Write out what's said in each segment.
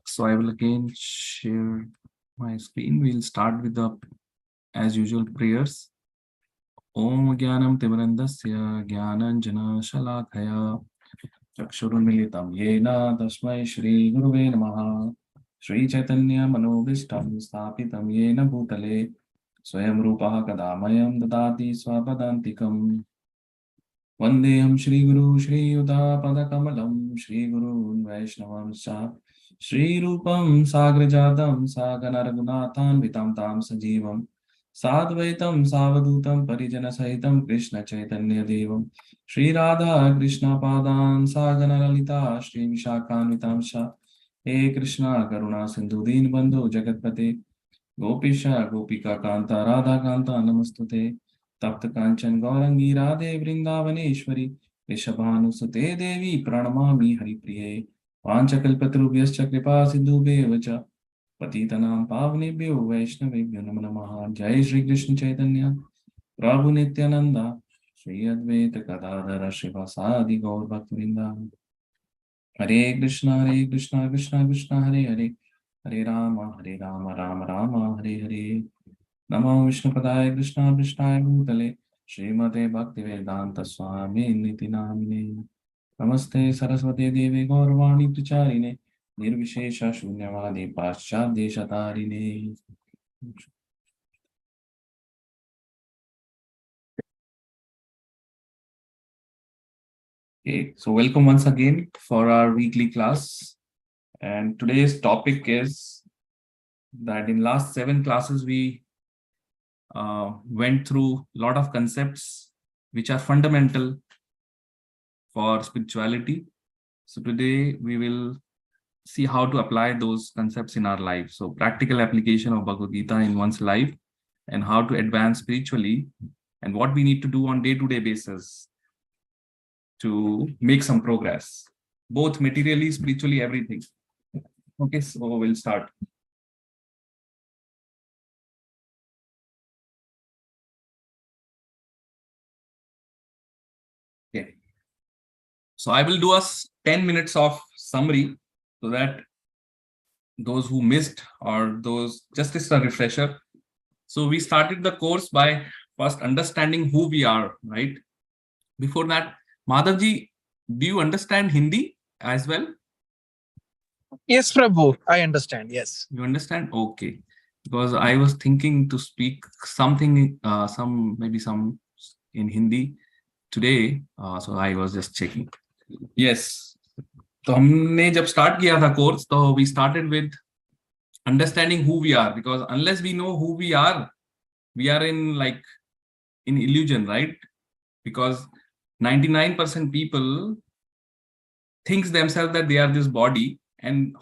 So I will again share my screen. We'll start with the, as usual, prayers. Om Gyanam Timarandasya Gyananjana Shalakaya Chakshurunmilitam Yena Tasmai Shri Guruve Namaha Shri Chaitanya Manobishtam Sthapitam Yena Bhutale Swayam Rupaha Kadamayam Dadati Swapadantikam Vandeham Shri Guru Shri Yuta Padakamalam Shri Guru Vaishnavam Shri Rupam Sagrajadam Sagana Raghunathan Vitam Tam Sajivam Sadvaitam Savadutam Parijana Sahitam Krishna Chaitanya Devam Shri Radha Krishna Padan Sagana Lalita Shri Vishakan Vitamsha He Krishna Karuna Sindhu Deen Bandhu Jagatpate Gopisha Gopika Kanta Radha Kanta Namastute तप्त कांचन गौरंगी राधे वृंदावनेश्वरी ऋषभानुसुते देवी प्रणमामि हरिप्रिये वाञ्छकल्पतरुभ्यश्च कृपा सिन्धुभ्येव च पतितनां पावनेभ्यो वैष्णवेभ्यो नमो नमः। जय श्री कृष्ण चैतन्य प्रभु नित्यानंद श्री अद्वैत गदाधर श्रीवासादि गौर भक्तवृंदा। हरे कृष्ण कृष्ण कृष्ण हरे हरे हरे राम राम राम हरे हरे। नमो विष्णुपदाय कृष्ण कृष्णाय भूतले श्रीमते भक्तिवेदांत स्वामी निति नामिने नमस्ते सरस्वती देवी गौरवाणी प्रचारिणे निर्विशेष शून्यवादी पाश्चात्य शतारिणे। Okay, so welcome once again for our weekly class, and today's topic is that in last 7 classes we went through a lot of concepts which are fundamental for spirituality. So today we will see how to apply those concepts in our life. So practical application of Bhagavad Gita in one's life and how to advance spiritually and what we need to do on day-to-day basis to make some progress, both materially, spiritually, everything. Okay, so we'll start. Okay. So I will do us 10 minutes of summary so that those who missed or those, just as a refresher. So we started the course by first understanding who we are, right? Before that, Madhavji, do you understand Hindi as well? Yes, Prabhu, I understand. Yes. You understand? Okay. Because I was thinking to speak something, maybe some in Hindi today. So I was just checking. Yes. तो हमने जब start किया था course तो we started with understanding who we are, because unless we know who we are in illusion, right? Because 99% people thinks themselves that they are this body, and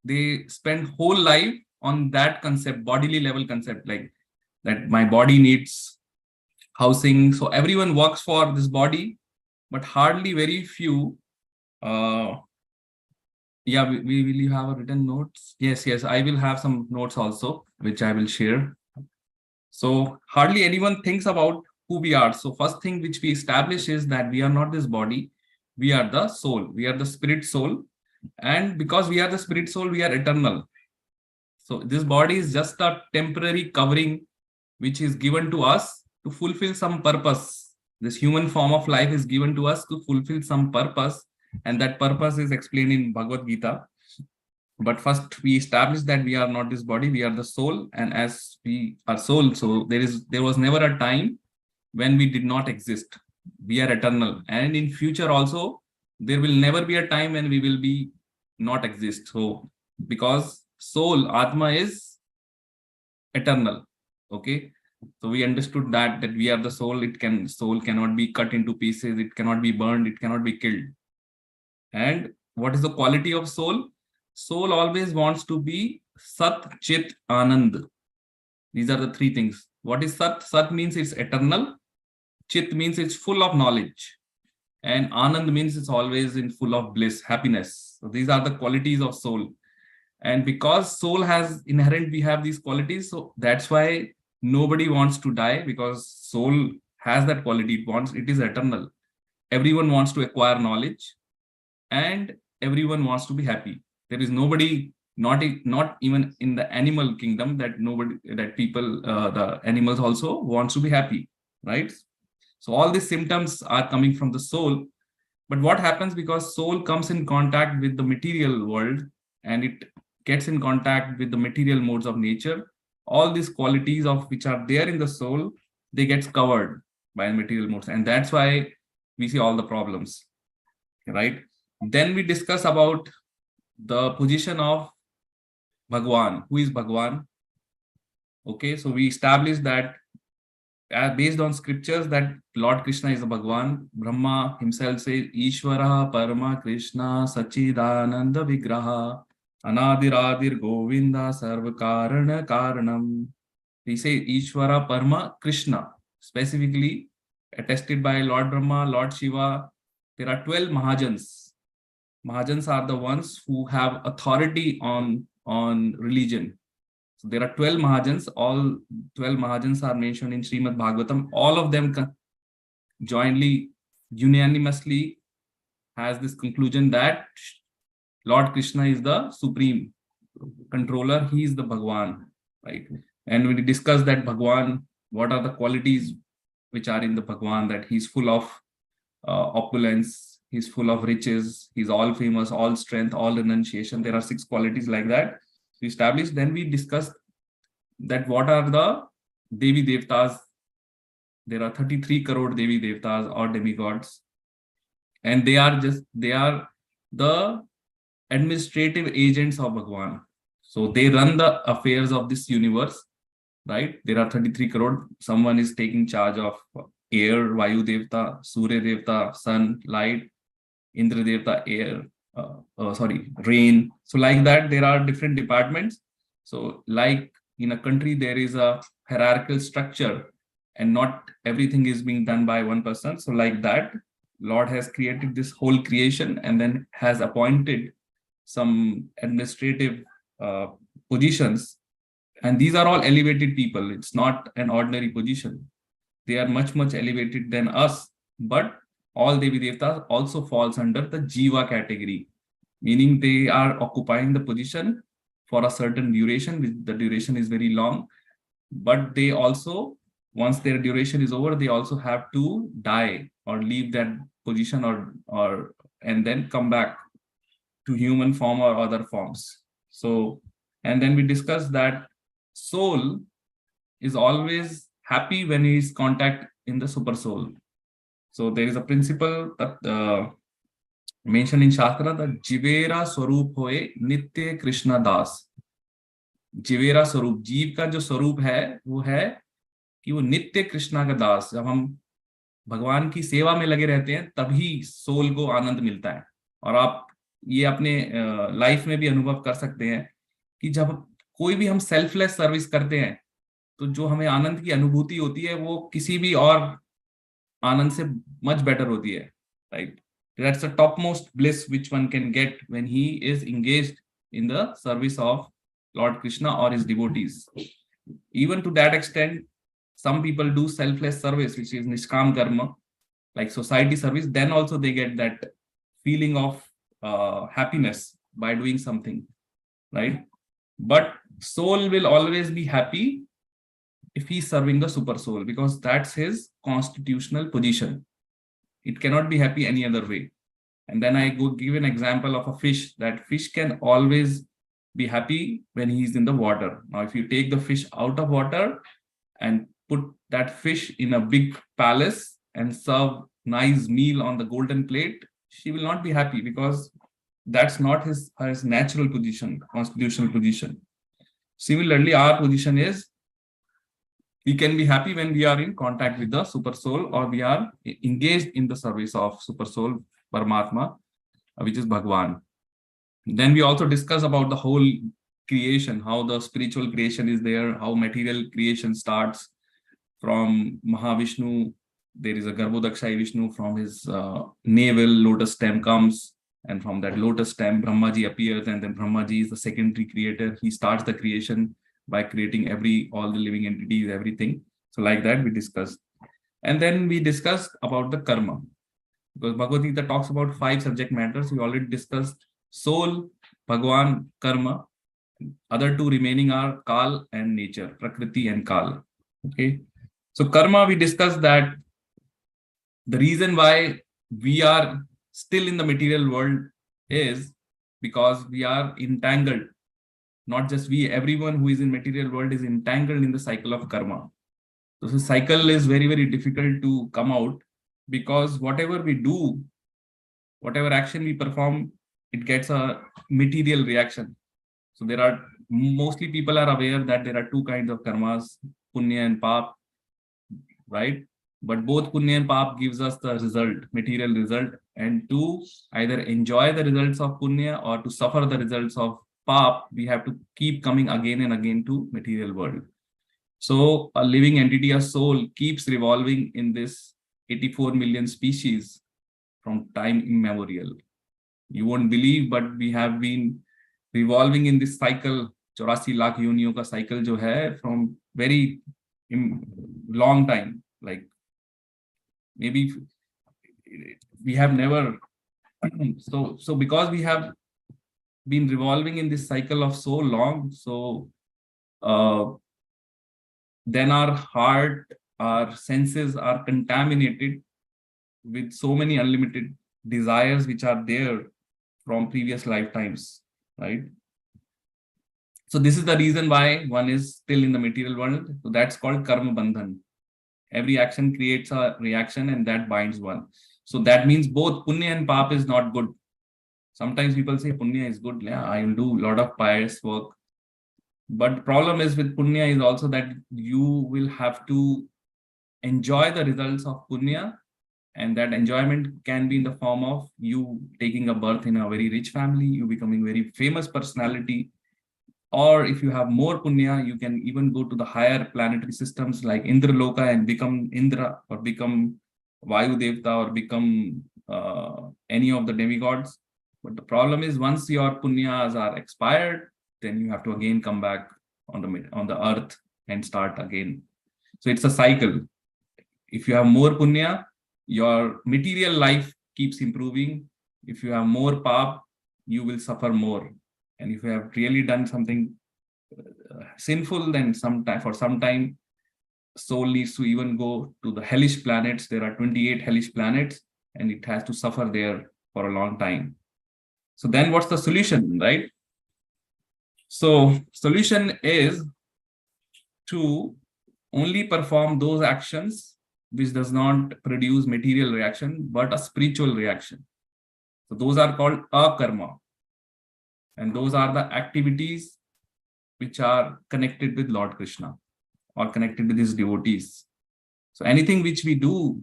they spend whole life on that concept, bodily level concept, like that my body needs housing. So everyone works for this body, but hardly very few. Yeah, will you have a written notes? Yes, I will have some notes also, which I will share. So hardly anyone thinks about who we are. So first thing which we establish is that we are not this body. We are the soul. We are the spirit soul. And because we are the spirit soul, we are eternal. So this body is just a temporary covering which is given to us to fulfill some purpose. This human form of life is given to us to fulfill some purpose, and that purpose is explained in Bhagavad Gita. But first we establish that we are not this body, we are the soul, and as we are soul, so there was never a time when we did not exist. We are eternal, and in future also there will never be a time when we will be not exist. So because soul, Atma, is eternal. Okay, so we understood that we are the soul. Soul cannot be cut into pieces, it cannot be burned, it cannot be killed. And what is the quality of soul? Soul always wants to be Sat, Chit, Anand. These are the 3 things. What is Sat? Sat means it's eternal. Chit means it's full of knowledge. And Anand means it's always in full of bliss, happiness. So these are the qualities of soul. And because soul has inherent, we have these qualities. So that's why nobody wants to die, because soul has that quality. It is eternal. Everyone wants to acquire knowledge, and everyone wants to be happy. There is nobody not even in the animal kingdom, that people, the animals also wants to be happy, right? So all these symptoms are coming from the soul. But what happens, because soul comes in contact with the material world, and it gets in contact with the material modes of nature, all these qualities of which are there in the soul, they get covered by material modes, and that's why we see all the problems, right? Then we discuss about the position of Bhagwan. Who is Bhagwan? Okay, so we established that, based on scriptures, that Lord Krishna is the Bhagwan. Brahma himself says, Ishvara Parama Krishna Sachidananda Vigraha Anadiradir Govinda Sarva Karana Karanam. He says Ishvara Parama Krishna, specifically attested by Lord Brahma, Lord Shiva. There are 12 Mahajans. Mahajans are the ones who have authority on religion. So there are 12 Mahajans. All 12 Mahajans are mentioned in Srimad Bhagavatam. All of them jointly, unanimously has this conclusion that Lord Krishna is the supreme controller. He is the Bhagwan, right? And we discussed that Bhagwan, what are the qualities which are in the Bhagwan, that he's full of opulence, he's full of riches, he's all famous, all strength, all renunciation. There are 6 qualities like that we established. Then we discussed that what are the Devi Devtas. There are 33 crore Devi Devtas or demigods, and they are the administrative agents of Bhagwan. So they run the affairs of this universe, right? There are 33 crore. Someone is taking charge of air, Vayu Devta, Surya Devta, sun, light, Indra Devta, air, rain. So like that, there are different departments. So like in a country, there is a hierarchical structure, and not everything is being done by one person. So like that, Lord has created this whole creation and then has appointed some administrative positions. And these are all elevated people. It's not an ordinary position. They are much, much elevated than us. But all Devi Devtas also falls under the Jiva category, meaning they are occupying the position for a certain duration. The duration is very long, but they also, once their duration is over, they also have to die or leave that position, or and then come back to human form or other forms. So, and then we discussed that soul is always happy when he is contact in the super soul. So there is a principle that mentioned in Shastra, that Jivera Swarup Hoye Nitya Krishna Das. जीवेरा स्वरूप, जीव का जो स्वरूप है वो है कि वो नित्य कृष्णा का दास. जब हम भगवान की सेवा में लगे रहते हैं तभी सोल को आनंद मिलता है. और आप ये अपने लाइफ में भी अनुभव कर सकते हैं कि जब कोई भी हम सेल्फलेस सर्विस करते हैं तो जो हमें आनंद की अनुभूति होती है वो किसी भी और आनंद से मच बेटर होती है, right? That's the topmost bliss which one can get when he is engaged in the service of Lord Krishna or his devotees. Even to that extent, some people do selfless service, which is nishkam karma, like society service. Then also they get that feeling of happiness by doing something, right? But soul will always be happy if he's serving the super soul, because that's his constitutional position. It cannot be happy any other way. And then I go give an example of a fish, that fish can always be happy when he's in the water. Now, if you take the fish out of water and put that fish in a big palace and serve nice meal on the golden plate, she will not be happy, because that's not his natural position, constitutional position. Similarly, our position is, we can be happy when we are in contact with the super soul, or we are engaged in the service of super soul, Paramatma, which is Bhagwan. Then we also discuss about the whole creation, how the spiritual creation is there, how material creation starts from Mahavishnu. There is a Garbhodakshai Vishnu, from his navel, lotus stem comes, and from that lotus stem, Brahmaji appears, and then Brahmaji is the secondary creator. He starts the creation by creating all the living entities, everything. So like that we discussed. And then we discussed about the karma, because Bhagavad Gita talks about 5 subject matters. We already discussed soul, Bhagwan, karma. Other two remaining are Kal and nature, Prakriti and Kal. Okay. So karma, we discussed that the reason why we are still in the material world is because we are entangled. Not just we, everyone who is in material world is entangled in the cycle of karma. So the cycle is very, very difficult to come out, because whatever we do, whatever action we perform, it gets a material reaction. So there are, mostly people are aware that there are two kinds of karmas, punya and pap, right? But both punya and pap gives us the result, material result, and to either enjoy the results of punya or to suffer the results of pap, we have to keep coming again and again to material world. So a living entity, a soul, keeps revolving in this 84 million species from time immemorial. You won't believe, but we have been revolving in this cycle, 84 lakh योनियों का cycle जो है, from very long time. Like maybe we have never so because we have been revolving in this cycle of so long, so then our heart, our senses are contaminated with so many unlimited desires which are there from previous lifetimes, right? So this is the reason why one is still in the material world. So that's called karma bandhan. Every action creates a reaction and that binds one. So that means both punya and pap is not good. Sometimes people say punya is good. Yeah, I will do a lot of pious work. But the problem is with punya is also that you will have to enjoy the results of punya, and that enjoyment can be in the form of you taking a birth in a very rich family, you becoming very famous personality, or if you have more punya, you can even go to the higher planetary systems like Indra Loka and become Indra, or become Vayu Devta, or become any of the demigods. But the problem is, once your punyas are expired, then you have to again come back on the earth and start again. So it's a cycle. If you have more punya, your material life keeps improving. If you have more pap, you will suffer more. And if you have really done something sinful, then for some time, soul needs to even go to the hellish planets. There are 28 hellish planets, and it has to suffer there for a long time. So then what's the solution, right? So solution is to only perform those actions which does not produce material reaction, but a spiritual reaction. So those are called akarma. And those are the activities which are connected with Lord Krishna or connected with his devotees. So anything which we do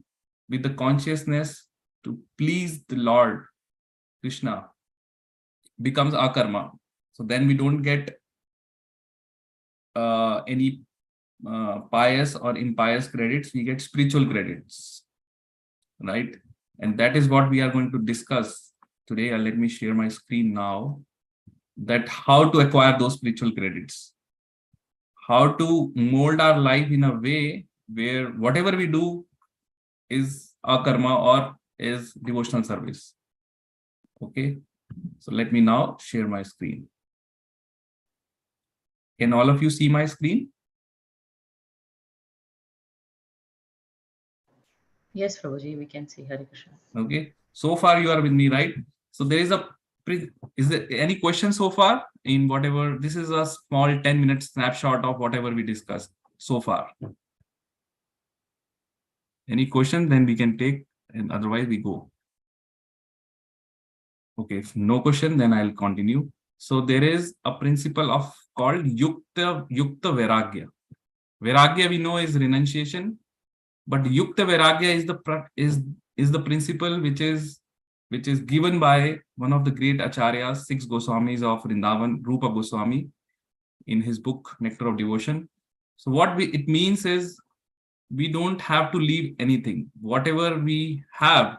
with the consciousness to please the Lord Krishna becomes akarma. So then we don't get any pious or impious credits, we get spiritual credits, right? And that is what we are going to discuss today. Let me share my screen now, that how to acquire those spiritual credits, how to mold our life in a way where whatever we do is a karma or is devotional service. Okay, so let me now share my screen. Can all of you see my screen? Yes, Prabhuji, we can see. Hare Krishna. Okay, so far you are with me, right? So there is is there any question so far in whatever? This is a small 10-minute snapshot of whatever we discussed so far. Any question, then we can take, and otherwise we go. Okay, if no question, then I'll continue. So there is a principle of called yukta vairagya. Vairagya we know is renunciation, but yukta vairagya is the principle which is given by one of the great acharyas, 6 Goswamis of Vrindavan, Rupa Goswami, in his book Nectar of Devotion. So what it means is, we don't have to leave anything. Whatever we have,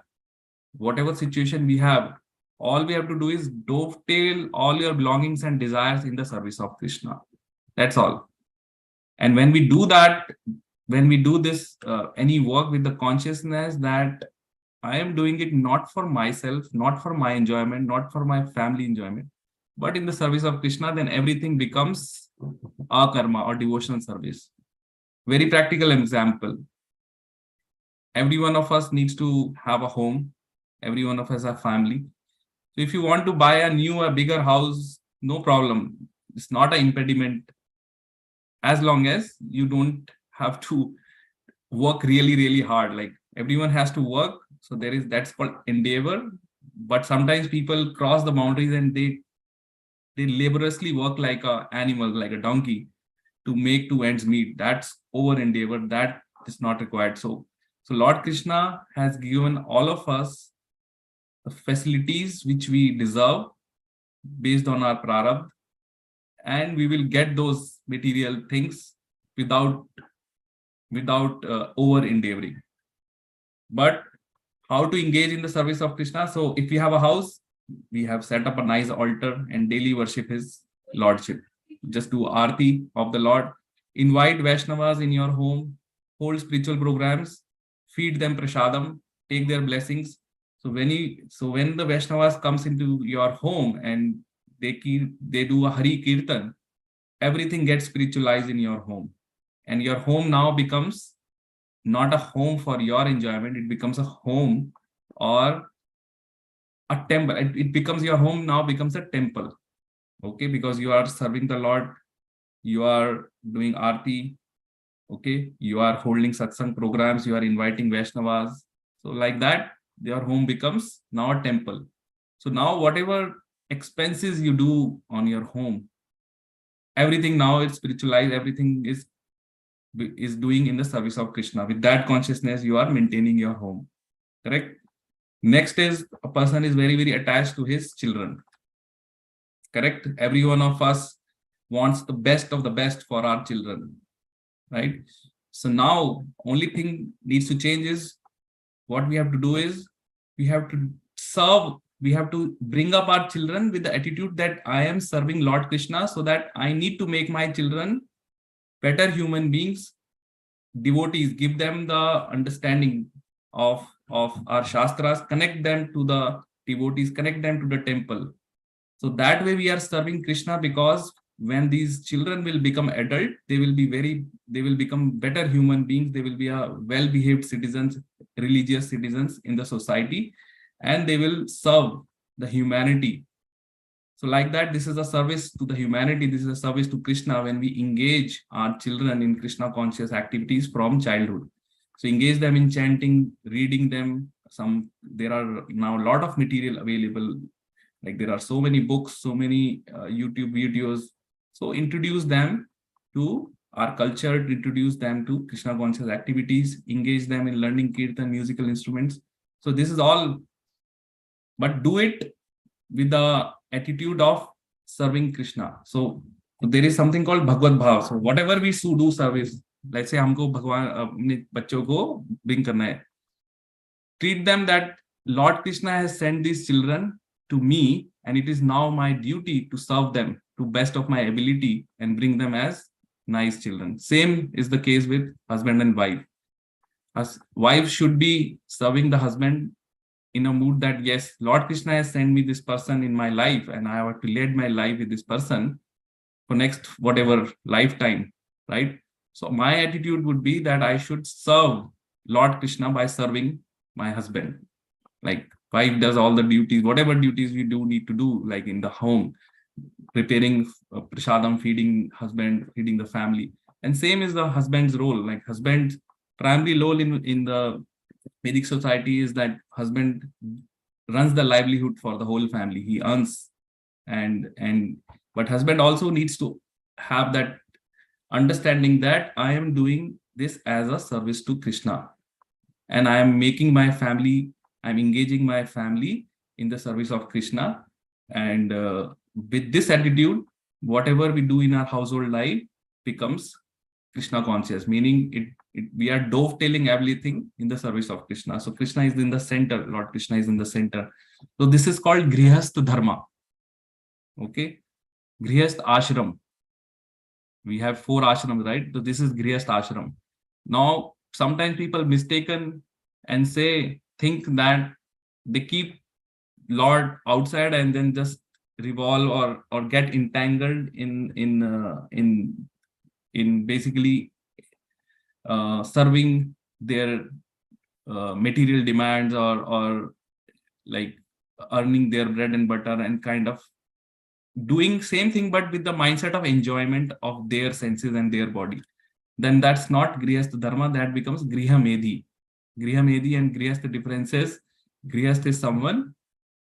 whatever situation we have, all we have to do is dovetail all your belongings and desires in the service of Krishna. That's all. And when we do that, when we do this, any work with the consciousness that I am doing it not for myself, not for my enjoyment, not for my family enjoyment, But in the service of Krishna, then everything becomes a karma or devotional service. Very practical example. Every one of us needs to have a home. Every one of us have family. So if you want to buy a bigger house, no problem. It's not an impediment, as long as you don't have to work really, really hard. Like everyone has to work. So that's called endeavor. But sometimes people cross the boundaries and they laboriously work like an animal, like a donkey, to make two ends meet. That's over endeavor. That is not required. So Lord Krishna has given all of us the facilities which we deserve based on our prarabdha, and we will get those material things without over endeavoring. But how to engage in the service of Krishna? So if we have a house, we have set up a nice altar and daily worship his lordship. Just do aarti of the Lord. Invite Vaishnavas in your home, hold spiritual programs, feed them prasadam, take their blessings. So when the Vaishnavas comes into your home and they do a Hari Kirtan, everything gets spiritualized in your home. And your home now becomes not a home for your enjoyment, it becomes a home or a temple. It becomes your home now becomes a temple. Okay, because you are serving the Lord, you are doing aarti, okay, you are holding satsang programs, you are inviting Vaishnavas. So like that, your home becomes now a temple. So now whatever expenses you do on your home, everything now is spiritualized, everything is doing in the service of Krishna. With that consciousness, you are maintaining your home. Correct? Next is a person is very, very attached to his children. Correct? Every one of us wants the best of the best for our children. Right? So now only thing needs to change is what we have to do is we have to serve, we have to bring up our children with the attitude that I am serving Lord Krishna, so that I need to make my children better human beings, devotees, give them the understanding of our shastras, connect them to the devotees, connect them to the temple. So that way we are serving Krishna, because when these children will become adult, they will become better human beings, they will be a well-behaved citizens, religious citizens in the society, and they will serve the humanity. So like that, this is a service to the humanity, this is a service to Krishna when we engage our children in Krishna conscious activities from childhood. So engage them in chanting, reading them. There are now a lot of material available. Like there are so many books, so many YouTube videos. So introduce them to our culture, introduce them to Krishna conscious activities, engage them in learning kirtan, musical instruments. So this is all, but do it with the attitude of serving Krishna. So there is something called Bhagavad Bhav. So whatever we do service, let's say हमको भगवान अपने बच्चों को bring करना है, treat them that Lord Krishna has sent these children to me, and it is now my duty to serve them to best of my ability and bring them as nice children. Same is the case with husband and wife. As wife should be serving the husband in a mood that, yes, Lord Krishna has sent me this person in my life, and I have to lead my life with this person for next whatever lifetime, right? So my attitude would be that I should serve Lord Krishna by serving my husband. Like wife does all the duties, whatever duties we do need to do, like in the home, preparing prasadam, feeding husband, feeding the family. And same is the husband's role. Like husband's primary role in the Vedic society is that husband runs the livelihood for the whole family. He earns, but husband also needs to have that understanding that I am doing this as a service to Krishna, and I am making my family, I'm engaging my family in the service of Krishna. And with this attitude, whatever we do in our household life becomes Krishna conscious, meaning we are dovetailing everything in the service of Krishna. So Krishna is in the center, Lord Krishna is in the center. So this is called Grihastha Dharma. Okay, Grihastha Ashram. We have 4 ashrams, right? So this is Grihastha Ashram. Now, sometimes people mistaken and think that they keep Lord outside and then just revolve or get entangled in basically serving their material demands or like earning their bread and butter and kind of doing same thing but with the mindset of enjoyment of their senses and their body, then that's not grihastha dharma, that becomes griha medhi. Griha medhi and grihastha differences. Grihastha is someone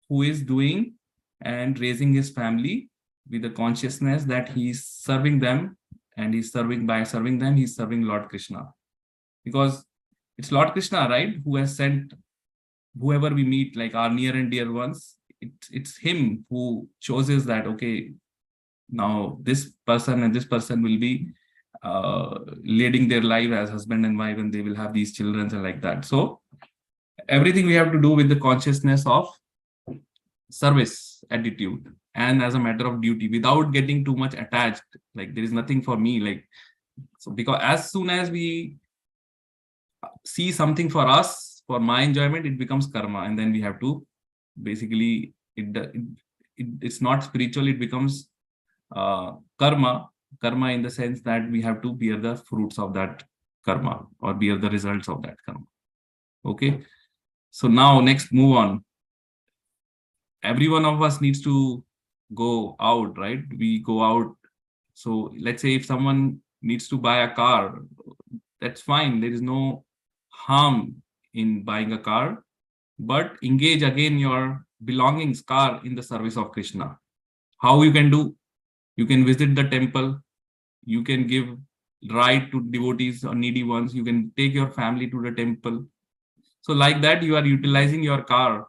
who is doing and raising his family with the consciousness that he is serving them, and he's serving, by serving them he's serving Lord Krishna, because it's Lord Krishna, right, who has sent whoever we meet, like our near and dear ones. It's him who chooses that, okay, now this person and this person will be leading their life as husband and wife, and they will have these children and like that. So everything we have to do with the consciousness of service attitude and as a matter of duty, without getting too much attached, like there is nothing for me, like, so because as soon as we see something for us, for my enjoyment, it becomes karma, and then we have to basically it's not spiritual, it becomes karma in the sense that we have to bear the fruits of that karma or bear the results of that karma. Okay, so now next move on. Every one of us needs to go out, right? We go out. So let's say if someone needs to buy a car, that's fine, there is no harm in buying a car, but engage again your belongings, car, in the service of Krishna. How you can do? You can visit the temple, you can give right to devotees or needy ones, you can take your family to the temple. So like that, you are utilizing your car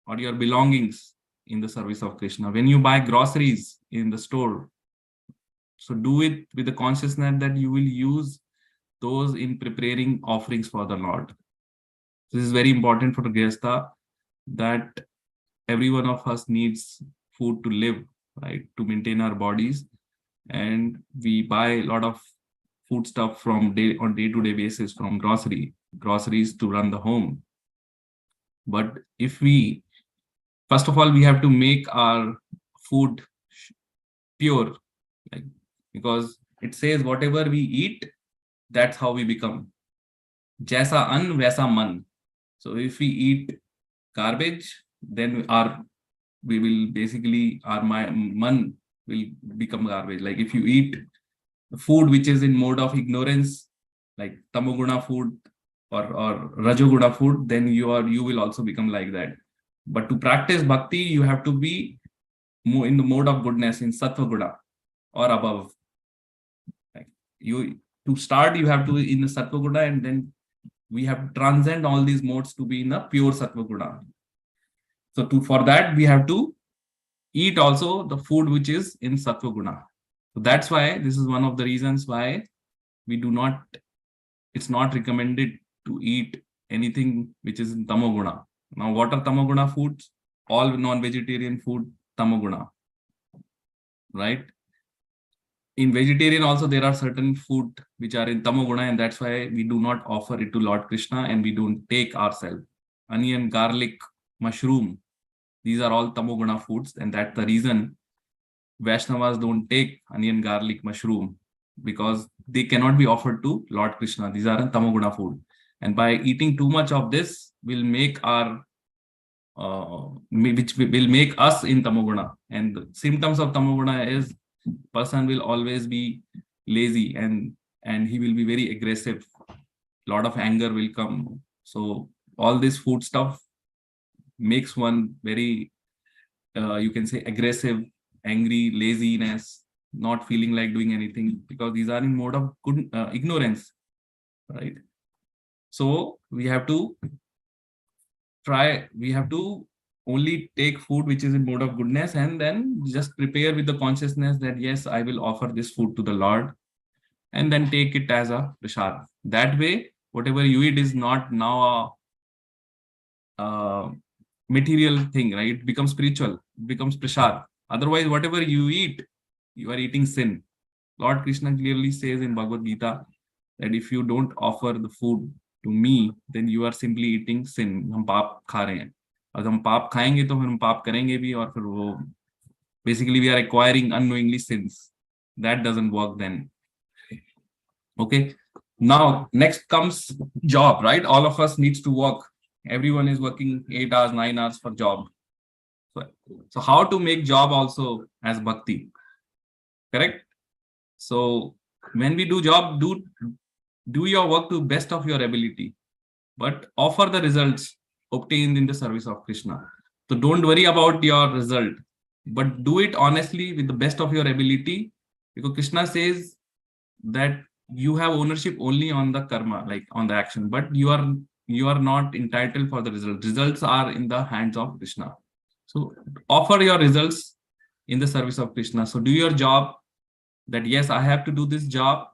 or your belongings in the service of Krishna. When you buy groceries in the store, so do it with the consciousness that you will use those in preparing offerings for the Lord. This is very important for the Grihastha, that every one of us needs food to live, right, to maintain our bodies, and we buy a lot of food stuff from day-to-day basis from groceries to run the home. But if we, first of all, we have to make our food pure, like, because it says whatever we eat, that's how we become. Jaisa an vaisa man. So if we eat garbage, then we will basically, our man will become garbage. Like if you eat food which is in mode of ignorance, like tamoguna food or rajoguna food, then you will also become like that. But to practice bhakti, you have to be more in the mode of goodness, in sattva guna or above. Like to start, you have to in the sattva guna, and then we have to transcend all these modes to be in the pure sattva guna. So for that, we have to eat also the food which is in sattva guna. So that's why this is one of the reasons why it's not recommended to eat anything which is in tamoguna. Now, what are tamoguna foods? All non-vegetarian food, tamoguna, right? In vegetarian also, there are certain food which are in tamoguna, and that's why we do not offer it to Lord Krishna, and we don't take ourselves. Onion, garlic, mushroom, these are all tamoguna foods, and that's the reason Vaishnavas don't take onion, garlic, mushroom, because they cannot be offered to Lord Krishna. These are tamoguna food. And by eating too much of this will make which will make us in tamoguna. And the symptoms of tamoguna is person will always be lazy and he will be very aggressive. A lot of anger will come. So all this food stuff makes one very, you can say, aggressive, angry, laziness, not feeling like doing anything, because these are in mode of ignorance, right? So we have to only take food which is in mode of goodness, and then just prepare with the consciousness that yes, I will offer this food to the Lord, and then take it as a prasad. That way, whatever you eat is not now a material thing, right? It becomes spiritual, it becomes prasad. Otherwise, whatever you eat, you are eating sin. Lord Krishna clearly says in Bhagavad Gita that if you don't offer the food to me, then you are simply eating sin. हम पाप खा रहे हैं. अगर हम पाप खाएंगे तो फिर हम पाप करेंगे भी, और फिर वो Basically, we are acquiring unknowingly sins. That doesn't work then. Okay. Now, next comes job, right? All of us needs to work. Everyone is working 8 hours, 9 hours for job. So how to make job also as bhakti? Correct? So when we do job, do your work to best of your ability, but offer the results obtained in the service of Krishna. So don't worry about your result, but do it honestly with the best of your ability, because Krishna says that you have ownership only on the karma, like on the action, but you are not entitled for the result. Results are in the hands of Krishna. So offer your results in the service of Krishna. So do your job, that yes, I have to do this job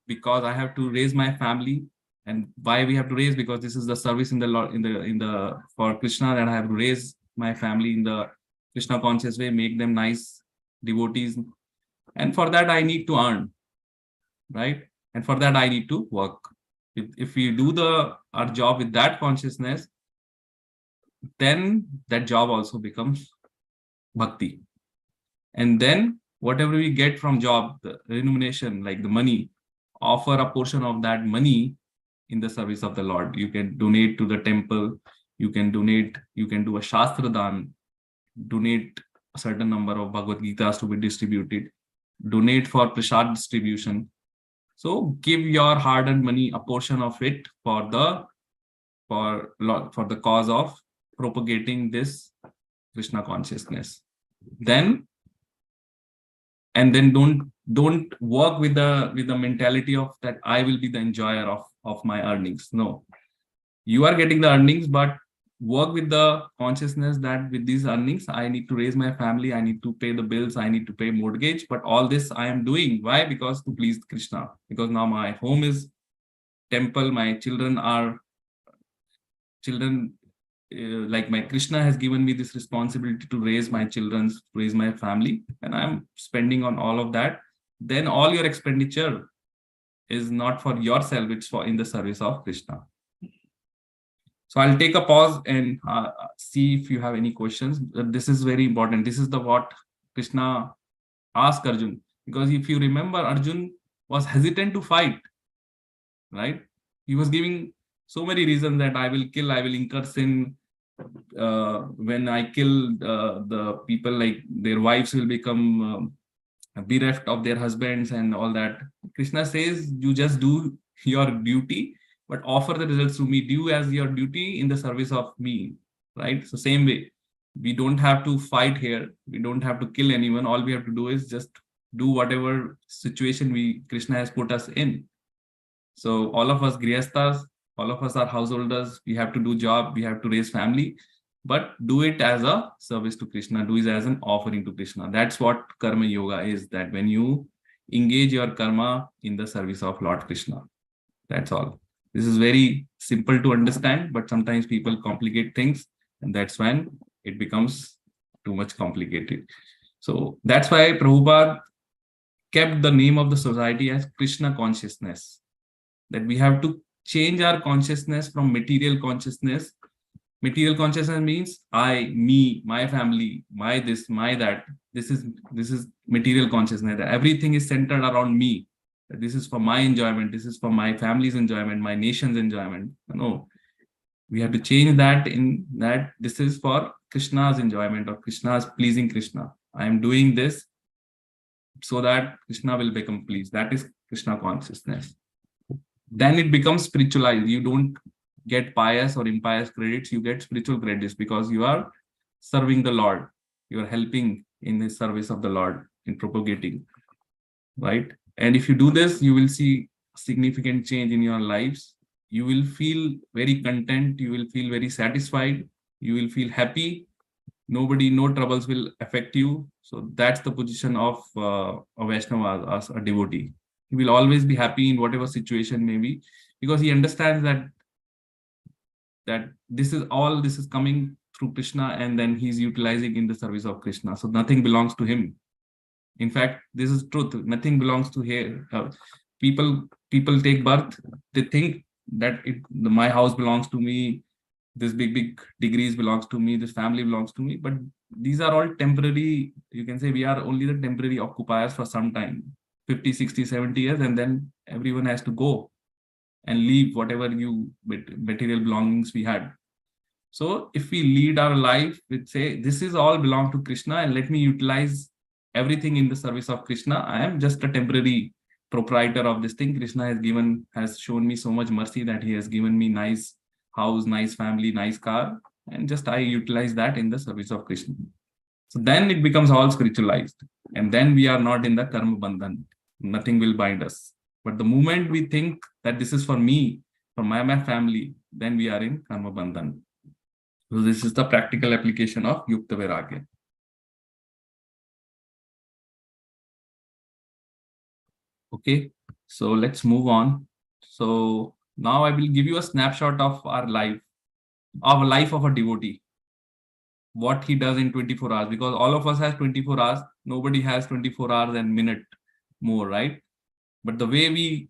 because I have to raise my family. And why we have to raise? Because this is the service in the Lord, in the for Krishna, that I have to raise my family in the Krishna conscious way, make them nice devotees. And for that I need to earn, right? And for that I need to work. If we do our job with that consciousness, then that job also becomes bhakti. And then whatever we get from job, the remuneration, like the money, offer a portion of that money in the service of the Lord. You can donate to the temple, you can donate, you can do a Shastra Dan, donate a certain number of Bhagavad Gitas to be distributed, donate for Prasad distribution. So give your hard-earned money, a portion of it for the cause of propagating this Krishna consciousness. Then don't work with the mentality of that I will be the enjoyer of my earnings. No, you are getting the earnings, but work with the consciousness that with these earnings I need to raise my family, I need to pay the bills, I need to pay mortgage. But all this I am doing, why? Because to please Krishna, because now my home is temple, my children are children, like my Krishna has given me this responsibility to raise my children, raise my family, and I'm spending on all of that. Then all your expenditure is not for yourself, it's for in the service of Krishna. So I'll take a pause and see if you have any questions. This is very important. This is what Krishna asked Arjun, because if you remember, Arjun was hesitant to fight, right? He was giving so many reasons that I will kill, I will incur sin. When I kill the people, like their wives will become bereft of their husbands and all that. Krishna says, you just do your duty, but offer the results to me. Do as your duty in the service of me, right? So same way, we don't have to fight here. We don't have to kill anyone. All we have to do is just do whatever situation Krishna has put us in. So all of us grihasthas, all of us are householders. We have to do job. We have to raise family, but do it as a service to Krishna. Do it as an offering to Krishna. That's what karma yoga is. That when you engage your karma in the service of Lord Krishna. That's all. This is very simple to understand, but sometimes people complicate things, and that's when it becomes too much complicated. So that's why Prabhupada kept the name of the society as Krishna consciousness. That we have to change our consciousness from material consciousness. Material consciousness means I, me, my family, my this, my that. This is material consciousness. Everything is centered around me. This is for my enjoyment. This is for my family's enjoyment, my nation's enjoyment. No, we have to change that in that this is for Krishna's enjoyment, or Krishna's pleasing Krishna. I am doing this so that Krishna will become pleased. That is Krishna consciousness. Then it becomes spiritualized. You don't get pious or impious credits, you get spiritual credits, because you are serving the Lord. You are helping in the service of the Lord, in propagating, right? And if you do this, you will see significant change in your lives. You will feel very content. You will feel very satisfied. You will feel happy. No troubles will affect you. So that's the position of a Vaishnava, as a devotee. He will always be happy in whatever situation may be, because he understands that this is coming through Krishna, and then he's utilizing in the service of Krishna. So nothing belongs to him. In fact, this is truth. Nothing belongs to here. People take birth. They think that my house belongs to me. This big degrees belongs to me. This family belongs to me. But these are all temporary. You can say we are only the temporary occupiers for some time, 50, 60, 70 years, and then everyone has to go and leave whatever material belongings we had. So if we lead our life with, say, this is all belong to Krishna and let me utilize everything in the service of Krishna. I am just a temporary proprietor of this thing. Krishna has shown me so much mercy that he has given me nice house, nice family, nice car, and just I utilize that in the service of Krishna. So then it becomes all spiritualized, and then we are not in the karma bandhan. Nothing will bind us. But the moment we think that this is for me, for my family, then we are in karma bandhan. So this is the practical application of Yukta Vairagya. Okay, so let's move on. So now I will give you a snapshot of our life, of a life of a devotee. What he does in 24 hours, because all of us has 24 hours. Nobody has 24 hours and minute more, right? But the way we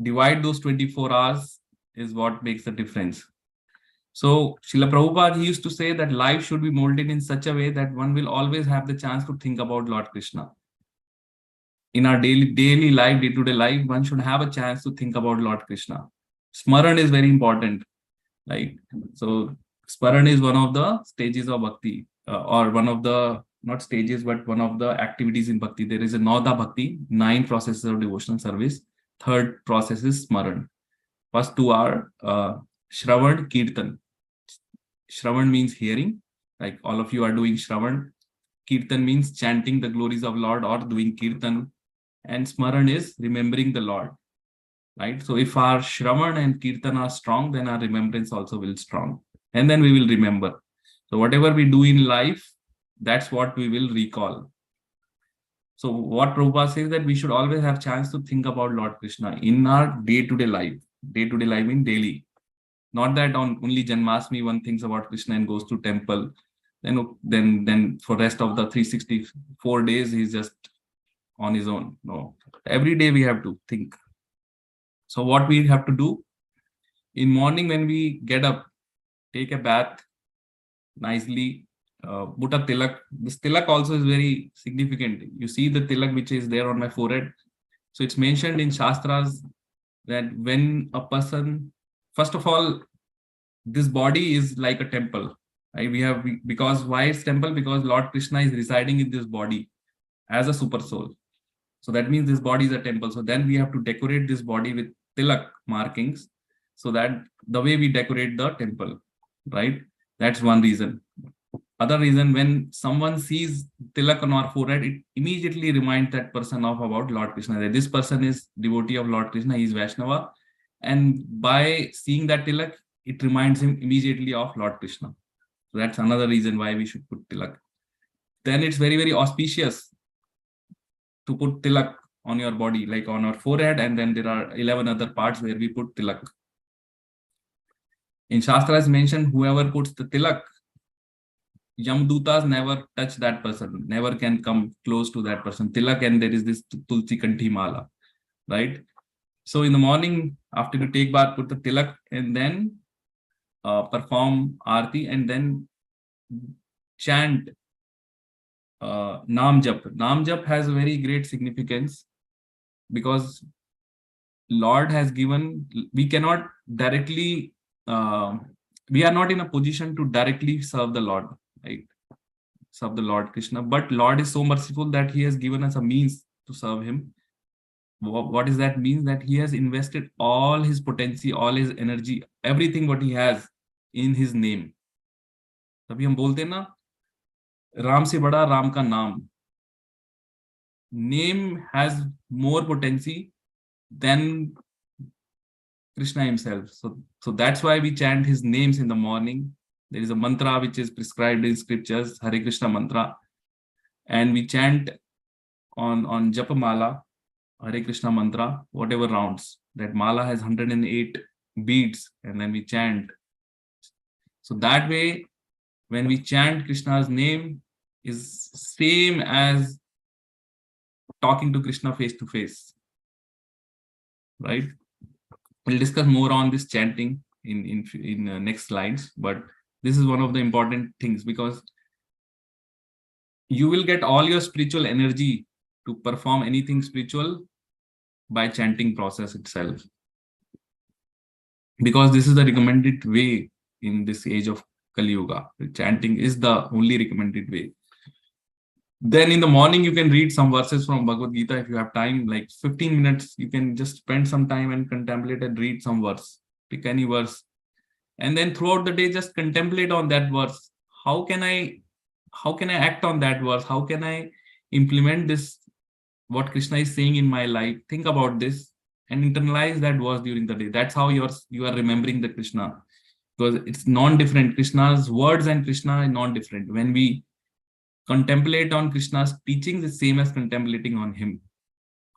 divide those 24 hours is what makes the difference. So Srila Prabhupada, he used to say that life should be molded in such a way that one will always have the chance to think about Lord Krishna. In our daily life, day-to-day life, one should have a chance to think about Lord Krishna. Smaran is very important, right? So Smaran is one of the stages of bhakti, or one of the, not stages, but one of the activities in bhakti. There is a Nauda Bhakti, 9 processes of devotional service. Third process is Smaran. First two are Shravan, Kirtan. Shravan means hearing, like all of you are doing Shravan. Kirtan means chanting the glories of Lord or doing Kirtan. And Smaran is remembering the Lord, right? So if our Shravan and Kirtan are strong, then our remembrance also will strong. And then we will remember. So whatever we do in life, that's what we will recall. So what Prabhupada says that we should always have chance to think about Lord Krishna in our day-to-day life. Day-to-day life in daily. Not that on only Janmashtami one thinks about Krishna and goes to temple. Then for rest of the 364 days, he's just on his own. No. Every day we have to think. So what we have to do, in morning when we get up, take a bath nicely, put a tilak. This tilak also is very significant. You see the tilak which is there on my forehead. So it's mentioned in Shastras that when a person, first of all, this body is like a temple, right? Because why it's temple? Because Lord Krishna is residing in this body as a super soul. So that means this body is a temple. So then we have to decorate this body with tilak markings, so that the way we decorate the temple, right? That's one reason. Other reason, when someone sees tilak on our forehead, it immediately reminds that person of about Lord Krishna. That this person is devotee of Lord Krishna, he is Vaishnava. And by seeing that tilak, it reminds him immediately of Lord Krishna. So that's another reason why we should put tilak. Then it's very, very auspicious to put tilak on your body, like on our forehead, and then there are 11 other parts where we put tilak. In Shastra is mentioned, whoever puts the tilak, Yamdutas never touch that person, never can come close to that person. Tilak, and there is this Tulsi Kanthi Mala, right? So in the morning, after you take bath, put the tilak, and then perform Aarti, and then chant Naam Jap. Naam Jap has a very great significance, because Lord has given, we cannot directly, we are not in a position to directly serve the Lord, right? Serve the Lord Krishna, but Lord is so merciful that he has given us a means to serve him. What is that means? That he has invested all his potency, all his energy, everything what he has in his name. तभी हम बोलते हैं ना, राम से बड़ा राम का नाम. Name has more potency than Krishna himself. So that's why we chant his names in the morning. There is a mantra which is prescribed in scriptures, Hare Krishna mantra, and we chant on Japa Mala, Hare Krishna mantra, whatever rounds. That mala has 108 beads, and then we chant. So that way, when we chant Krishna's name, is same as talking to Krishna face to face, right? We'll discuss more on this chanting in next slides, but this is one of the important things, because you will get all your spiritual energy to perform anything spiritual by chanting process itself. Because this is the recommended way in this age of Kali Yuga. Chanting is the only recommended way. Then in the morning, you can read some verses from Bhagavad Gita if you have time, like 15 minutes. You can just spend some time and contemplate and read some verse. Pick any verse. And then throughout the day, just contemplate on that verse. How can I act on that verse? How can I implement this, what Krishna is saying in my life? Think about this and internalize that verse during the day. That's how you are remembering the Krishna, because it's non-different. Krishna's words and Krishna are non-different. When we contemplate on Krishna's teachings, the same as contemplating on him.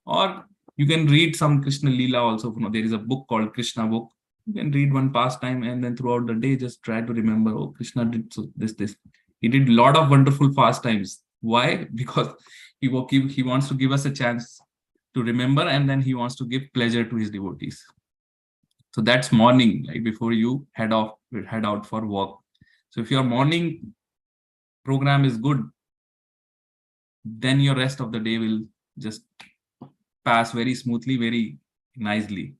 Or you can read some Krishna Leela also. There is a book called Krishna book. You can read one pastime and then throughout the day just try to remember, oh, Krishna did this. He did a lot of wonderful pastimes. Why? Because he wants to give us a chance to remember, and then he wants to give pleasure to his devotees. So that's morning, like before you head out for work. So if your morning program is good, then your rest of the day will just pass very smoothly, very nicely.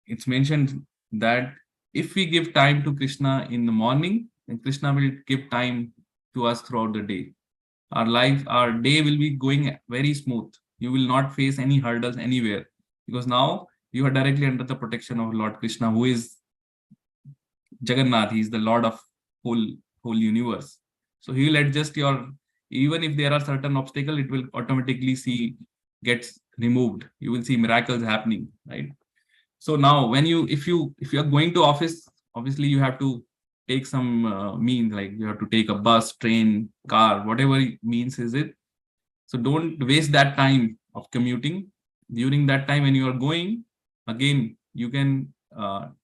It's mentioned that if we give time to Krishna in the morning, then Krishna will give time to us throughout the day. Our day will be going very smooth. You will not face any hurdles anywhere, because now you are directly under the protection of Lord Krishna, who is Jagannath. He is the Lord of whole universe. So he will adjust even if there are certain obstacles, it will automatically gets removed. You will see miracles happening, right? So now if you are going to office, obviously you have to take some means, like you have to take a bus, train, car, whatever means is it. So don't waste that time of commuting. During that time when you are going, again, you can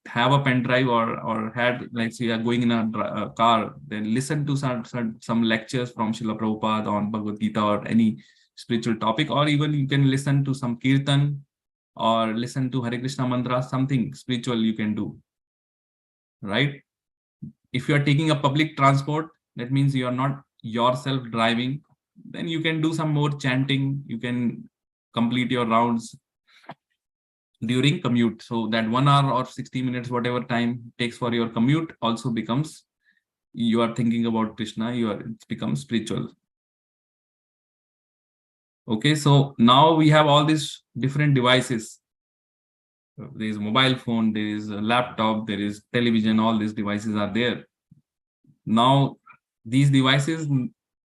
have a pen drive or had, like, say you are going in a car, then listen to some lectures from Srila Prabhupada on Bhagavad Gita or any spiritual topic, or even you can listen to some kirtan or listen to Hare Krishna mantra, something spiritual you can do, right? If you are taking a public transport, that means you are not yourself driving, then you can do some more chanting. You can complete your rounds during commute. So that 1 hour or 60 minutes, whatever time takes for your commute, also becomes, you are thinking about Krishna, it becomes spiritual. Okay, so now we have all these different devices. There is a mobile phone, there is a laptop, there is television, all these devices are there. Now, these devices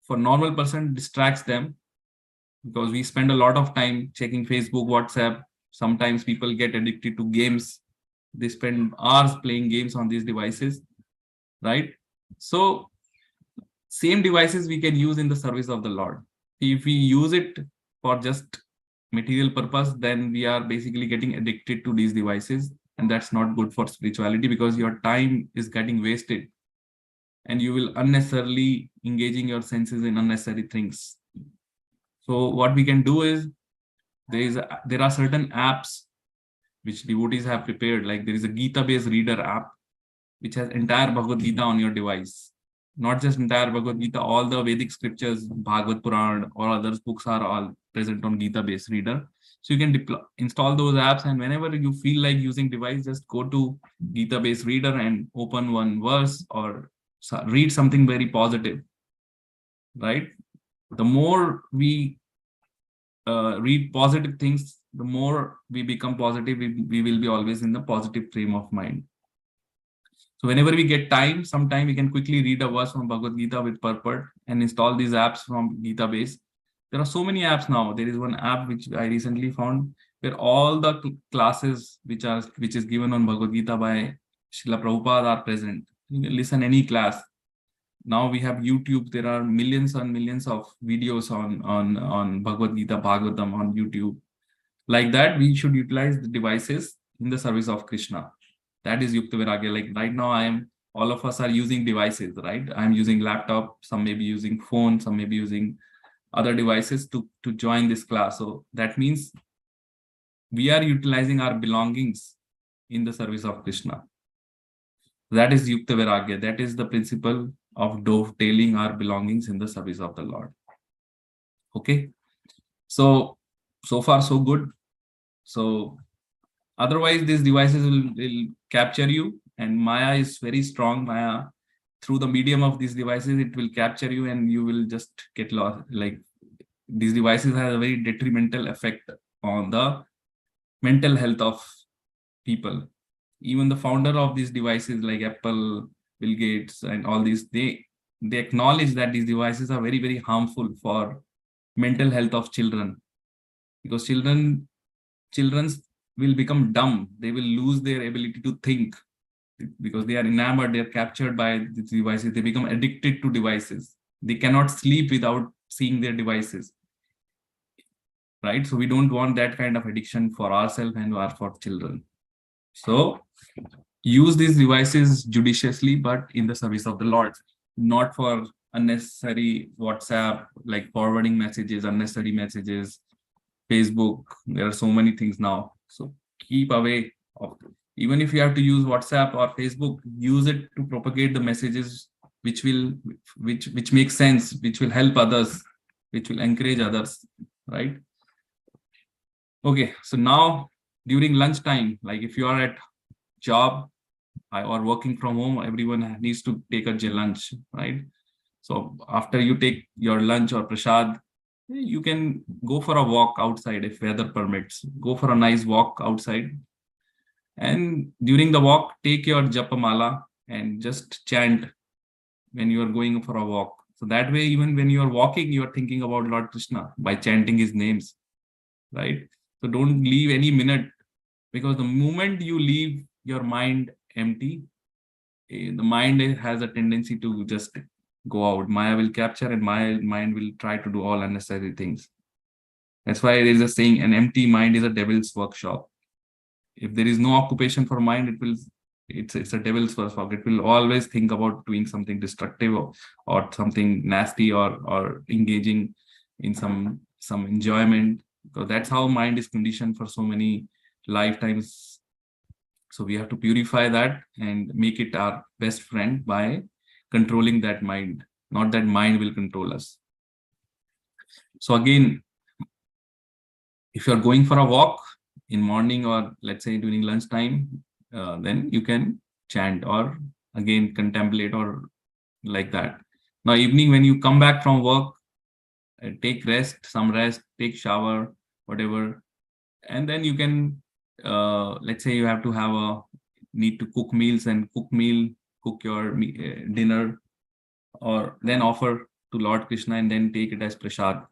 for normal person distracts them, because we spend a lot of time checking Facebook, WhatsApp. Sometimes people get addicted to games. They spend hours playing games on these devices, right? So same devices we can use in the service of the Lord. If we use it for just material purpose, then we are basically getting addicted to these devices, and that's not good for spirituality, because your time is getting wasted and you will unnecessarily engaging your senses in unnecessary things. So what we can do is, there are certain apps which devotees have prepared, like there is a Gita based reader app which has entire Bhagavad Gita on your device. Not just entire Bhagavad Gita, all the Vedic scriptures, Bhagavad Puran or other books are all present on Gita based reader. So you can install those apps, and whenever you feel like using device, just go to Gita based reader and open one verse or read something very positive, right? The more we read positive things, the more we become positive. We will be always in the positive frame of mind. So whenever we get time, sometime we can quickly read a verse from Bhagavad Gita with purport and install these apps from Gita base. There are so many apps now. There is one app which I recently found where all the classes which is given on Bhagavad Gita by Srila Prabhupada are present. You can listen any class. Now we have YouTube. There are millions and millions of videos on Bhagavad Gita, Bhagavatam on YouTube. Like that, we should utilize the devices in the service of Krishna. That is Yukta Viragya. Like right now, all of us are using devices, right? I'm using laptop, some may be using phone, some may be using other devices to join this class. So that means we are utilizing our belongings in the service of Krishna. That is Yukta Viragya. That is the principle of dovetailing our belongings in the service of the Lord. Okay. So far so good. So otherwise these devices will capture you, and Maya is very strong. Maya, through the medium of these devices, it will capture you and you will just get lost. Like, these devices have a very detrimental effect on the mental health of people. Even the founder of these devices like Apple, Bill Gates, and all these, they acknowledge that these devices are very, very harmful for mental health of children, because children will become dumb. They will lose their ability to think because they are enamored, they are captured by these devices. They become addicted to devices. They cannot sleep without seeing their devices, right? So we don't want that kind of addiction for ourselves and for children. So use these devices judiciously, but in the service of the Lord, not for unnecessary WhatsApp, like forwarding messages, unnecessary messages, Facebook. There are so many things now. So keep away of, even if you have to use WhatsApp or Facebook, use it to propagate the messages which make sense, which will help others, which will encourage others, right? Okay, so now during lunchtime, like if you are at job or working from home, everyone needs to take a lunch, right? So after you take your lunch or prasad, you can go for a walk outside if weather permits. Go for a nice walk outside. And during the walk, take your japamala and just chant when you are going for a walk. So that way, even when you are walking, you are thinking about Lord Krishna by chanting his names, right? So don't leave any minute, because the moment you leave your mind empty, the mind has a tendency to just go out. Maya will capture and my mind will try to do all unnecessary things. That's why there is a saying, an empty mind is a devil's workshop. If there is no occupation for mind, it's a devil's workshop. It will always think about doing something destructive, or something nasty, or engaging in some enjoyment, because that's how mind is conditioned for so many lifetimes. So we have to purify that and make it our best friend by controlling that mind, not that mind will control us. So again, if you're going for a walk in morning, or let's say during lunchtime, then you can chant or again contemplate or like that. Now evening, when you come back from work, take some rest, take shower, whatever, and then you can, let's say you have to need to cook meals, and cook your dinner, or then offer to Lord Krishna and then take it as prasad.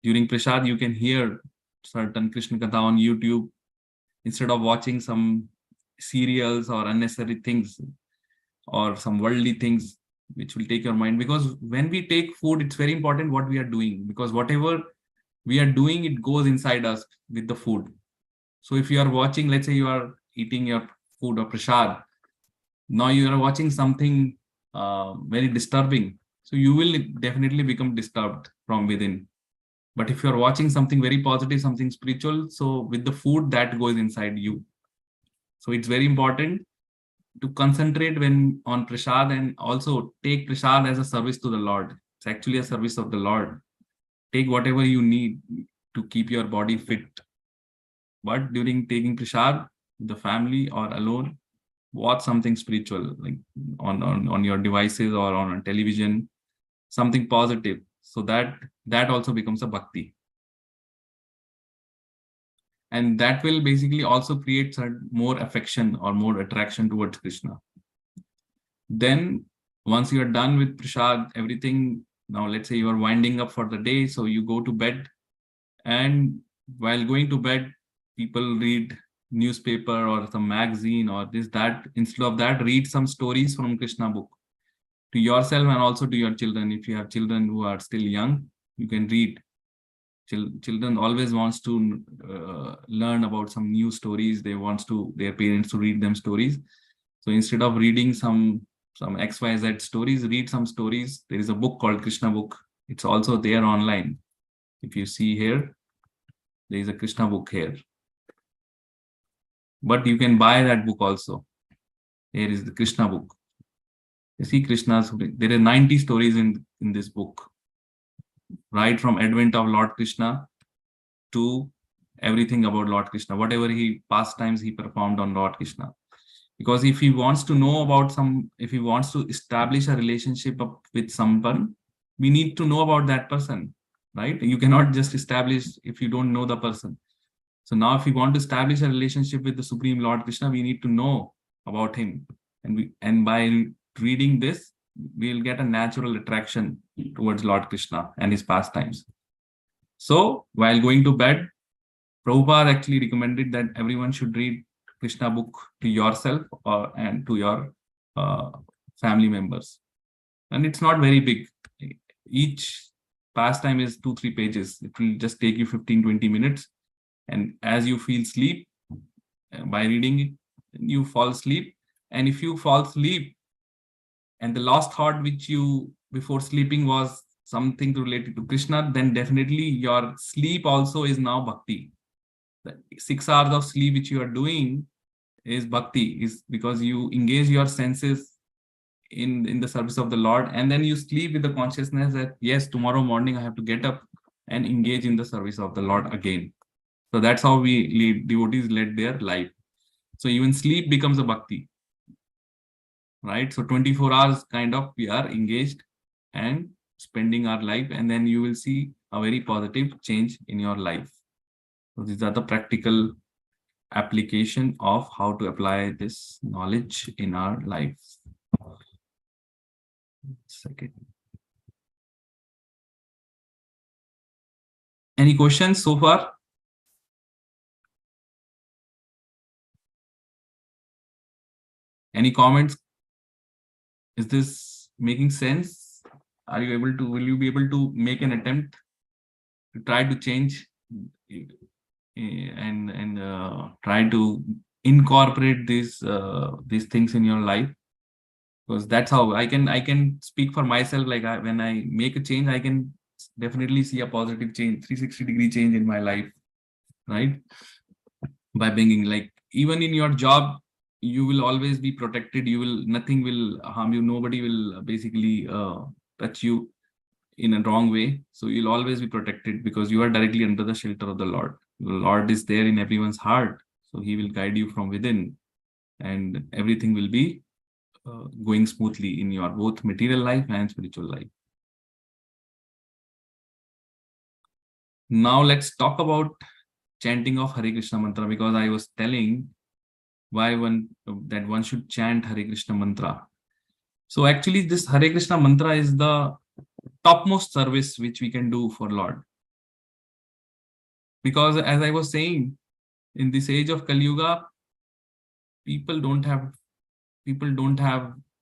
During prasad, you can hear certain Krishna Katha on YouTube instead of watching some serials or unnecessary things or some worldly things which will take your mind. Because when we take food, it's very important what we are doing, because whatever we are doing, it goes inside us with the food. So if you are watching, let's say you are eating your food or prasad, now you are watching something very disturbing, so you will definitely become disturbed from within. But if you are watching something very positive, something spiritual, so with the food, that goes inside you. So it's very important to concentrate when on prasad, and also take prasad as a service to the Lord. It's actually a service of the Lord. Take whatever you need to keep your body fit. But during taking prasad, the family or alone, watch something spiritual, like on your devices or on a television, something positive, so that also becomes a bhakti. And that will basically also create more affection or more attraction towards Krishna. Then once you are done with prasad, everything, now let's say you are winding up for the day, so you go to bed, and while going to bed, people read newspaper or some magazine or this, that. Instead of that, read some stories from Krishna book to yourself and also to your children. If you have children who are still young, you can read. Children always wants to learn about some new stories. They wants to their parents to read them stories. So instead of reading some XYZ stories, read some stories. There is a book called Krishna book. It's also there online. If you see here, there is a Krishna book here. But you can buy that book also. Here is the Krishna book. You see Krishna's, there are 90 stories in this book. right from advent of Lord Krishna to everything about Lord Krishna, whatever he pastimes he performed on Lord Krishna. Because if he wants to know about if he wants to establish a relationship with someone, we need to know about that person, right? You cannot just establish if you don't know the person. So now if we want to establish a relationship with the Supreme Lord Krishna, we need to know about him. And by reading this, we'll get a natural attraction towards Lord Krishna and his pastimes. So while going to bed, Prabhupada actually recommended that everyone should read Krishna book to yourself and to your family members. And it's not very big. Each pastime is 2-3 pages. It will just take you 15-20 minutes. And as you feel sleep, by reading it, you fall asleep. And if you fall asleep, and the last thought which you before sleeping was something related to Krishna, then definitely your sleep also is now bhakti. The 6 hours of sleep which you are doing is bhakti, is because you engage your senses in the service of the Lord, and then you sleep with the consciousness that yes, tomorrow morning I have to get up and engage in the service of the Lord again. So that's how devotees led their life. So even sleep becomes a bhakti, right? So 24 hours kind of we are engaged and spending our life, and then you will see a very positive change in your life. So these are the practical application of how to apply this knowledge in our lives. Second. Any questions so far? Any comments? Is this making sense? Are you able to, will you be able to make an attempt to try to change and try to incorporate these things in your life? Because that's how I can speak for myself. Like when I make a change, I can definitely see a positive change, 360-degree change in my life, right? By bringing, like, even in your job, you will always be protected. Nothing will harm you. Nobody will basically touch you in a wrong way. So you'll always be protected because you are directly under the shelter of the Lord. The Lord is there in everyone's heart. So he will guide you from within, and everything will be going smoothly in your both material life and spiritual life. Now let's talk about chanting of Hare Krishna mantra, because I was telling why one should chant Hare Krishna mantra. So actually this Hare Krishna mantra is the topmost service which we can do for Lord. Because as I was saying, in this age of Kali Yuga, people don't have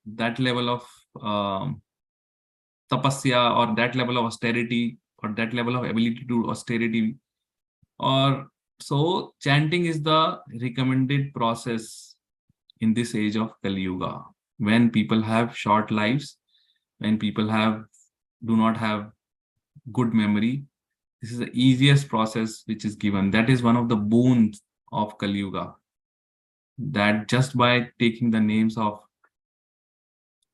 that level of tapasya, or that level of austerity, or that level of ability to do austerity. Or so chanting is the recommended process in this age of Kali Yuga, when people have short lives, when people do not have good memory. This is the easiest process which is given. That is one of the boons of Kali Yuga, that just by taking the names of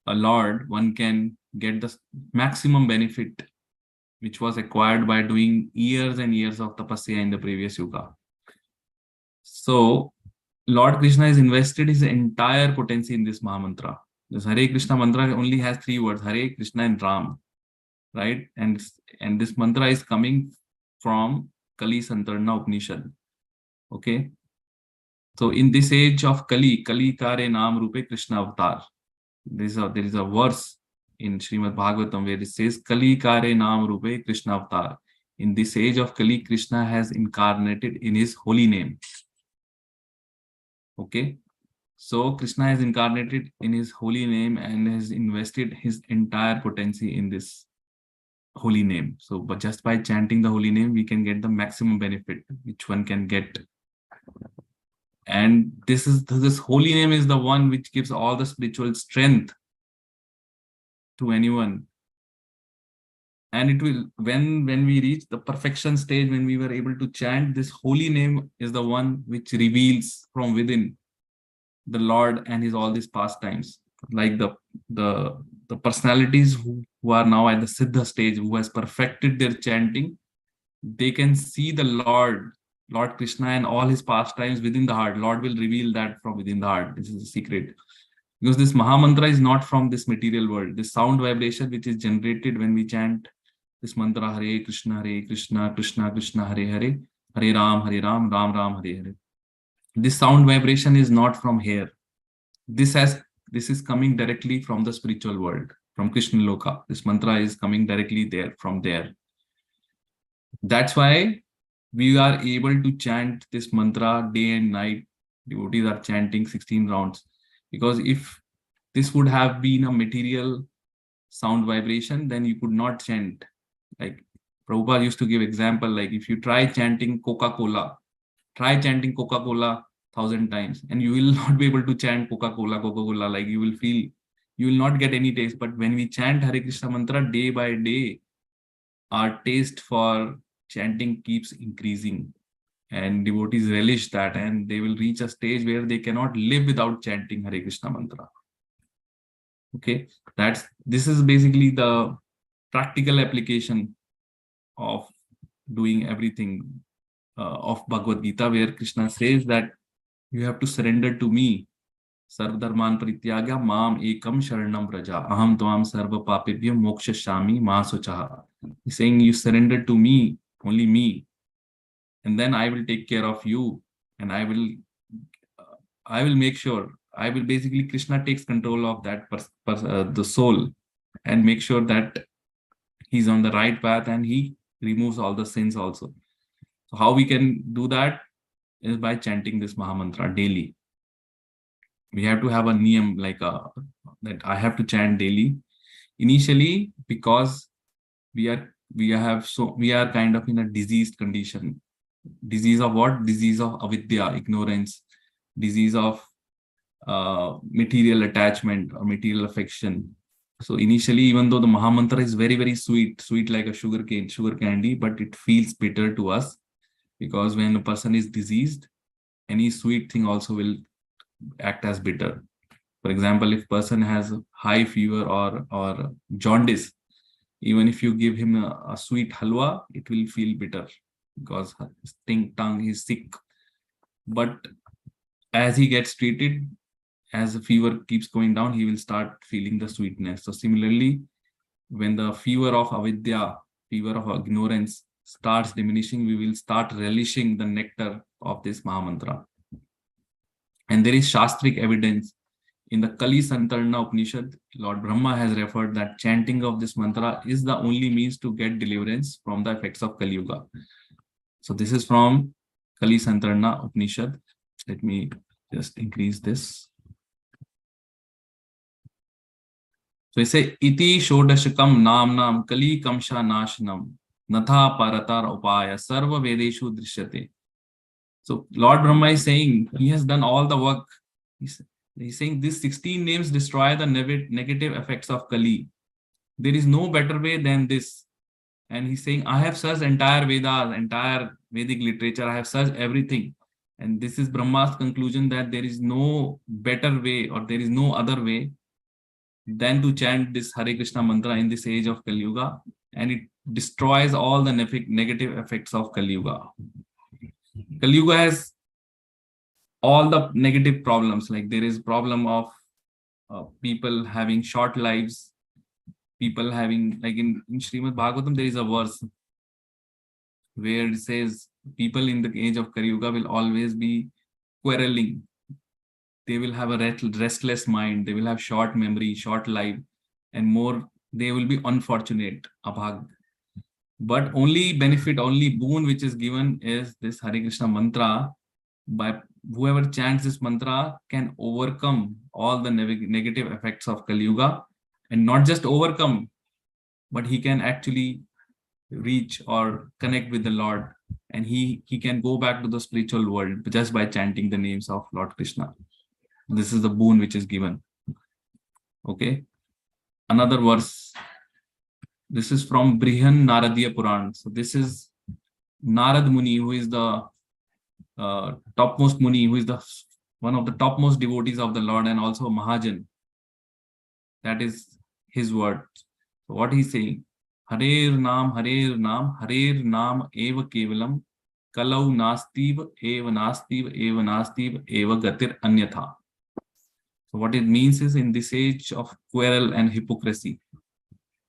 a Lord, one can get the maximum benefit which was acquired by doing years and years of tapasya in the previous yuga. So Lord Krishna has invested his entire potency in this Mahamantra. This Hare Krishna mantra only has 3 words: Hare, Krishna, and Ram, right? And this mantra is coming from Kali Santarna Upanishad. Okay. So in this age of Kali Kare Naam Rupe Krishna Avatar, there is a verse in Srimad Bhagavatam where it says, Kali Kare Naam Rupe Krishna Avatar. In this age of Kali, Krishna has incarnated in his holy name. Okay. So Krishna has incarnated in his holy name and has invested his entire potency in this holy name. So but just by chanting the holy name, we can get the maximum benefit which one can get. And this holy name is the one which gives all the spiritual strength to anyone. And it will, when we reach the perfection stage, when we were able to chant this holy name, is the one which reveals from within the Lord and his all these pastimes, like the the personalities who are now at the Siddha stage, who has perfected their chanting, they can see the Lord Krishna and all his pastimes within the heart. Lord will reveal that from within the heart. This is a secret. Because this Mahamantra is not from this material world. This sound vibration which is generated when we chant this mantra, Hare Krishna, Krishna Krishna, Hare Hare, Hare Ram, Ram Ram, Hare Hare. This sound vibration is not from here. This is coming directly from the spiritual world, from Krishna Loka. This mantra is coming directly there, from there. That's why we are able to chant this mantra day and night. Devotees are chanting 16 rounds. Because if this would have been a material sound vibration, then you could not chant. Like Prabhupada used to give example, like if you try chanting Coca-Cola 1,000 times, and you will not be able to chant Coca-Cola, like you will not get any taste. But when we chant Hare Krishna mantra day by day, our taste for chanting keeps increasing, and devotees relish that, and they will reach a stage where they cannot live without chanting Hare Krishna mantra. Okay, this is basically the practical application of doing everything of Bhagavad Gita, where Krishna says that you have to surrender to me. Sarva dharman parityagya mam ekam sharanam vraja aham tvam sarva papebhyo mokshashami ma sochaha. He's saying you surrender to me, only me, and then I will take care of you, and I will make sure. I will basically, Krishna takes control of that the soul, and make sure that he's on the right path, and he removes all the sins also. So how we can do that is by chanting this Mahamantra daily. We have to have a niyam, like that I have to chant daily. Initially, because we are kind of in a diseased condition. Disease of what? Disease of avidya, ignorance. Disease of material attachment or material affection. So initially, even though the Mahamantra is very, very sweet like a sugar candy, but it feels bitter to us, because when a person is diseased, any sweet thing also will act as bitter. For example, if person has high fever or jaundice, even if you give him a sweet halwa, it will feel bitter because his tongue is sick. But as he gets treated, as the fever keeps going down, he will start feeling the sweetness. So similarly, when the fever of avidya, fever of ignorance starts diminishing, we will start relishing the nectar of this Mahamantra. And there is Shastric evidence. In the Kali Santarna Upanishad, Lord Brahma has referred that chanting of this mantra is the only means to get deliverance from the effects of Kali Yuga. So this is from Kali Santarna Upanishad. Let me just increase this. So I say, Iti Shodashakam Namnam Kali Kamsha Nashanam Natha Paratar Upaya Sarva Vedeshu Drishyate. So Lord Brahma is saying, he has done all the work. He's saying these 16 names destroy the negative effects of Kali. There is no better way than this. And he's saying, I have searched entire Vedas, entire Vedic literature. I have searched everything. And this is Brahma's conclusion that there is no better way, or there is no other way than to chant this Hare Krishna mantra in this age of Kali Yuga. And it destroys all the negative effects of Kali Yuga. Kali Yuga has all the negative problems, like there is problem of people having short lives, people having, like in Srimad Bhagavatam, there is a verse where it says people in the age of Kali Yuga will always be quarreling. They will have a restless mind. They will have short memory, short life, and more, they will be unfortunate, abhag. But only benefit, only boon which is given is this Hare Krishna mantra. By whoever chants this mantra can overcome all the negative effects of Kali Yuga, and not just overcome, but he can actually reach or connect with the Lord, and he can go back to the spiritual world just by chanting the names of Lord Krishna. This is the boon which is given. Okay, another verse. This is from Brihan Naradiya Puran. So this is Narad Muni, who is the topmost Muni, who is one of the topmost devotees of the Lord, and also Mahajan. That is his word. So what he's saying, Harer Nam, Harer Nam eva kevalam, Kalau nastiv, eva nastiv, eva gatir anyatha. So what it means is, in this age of quarrel and hypocrisy,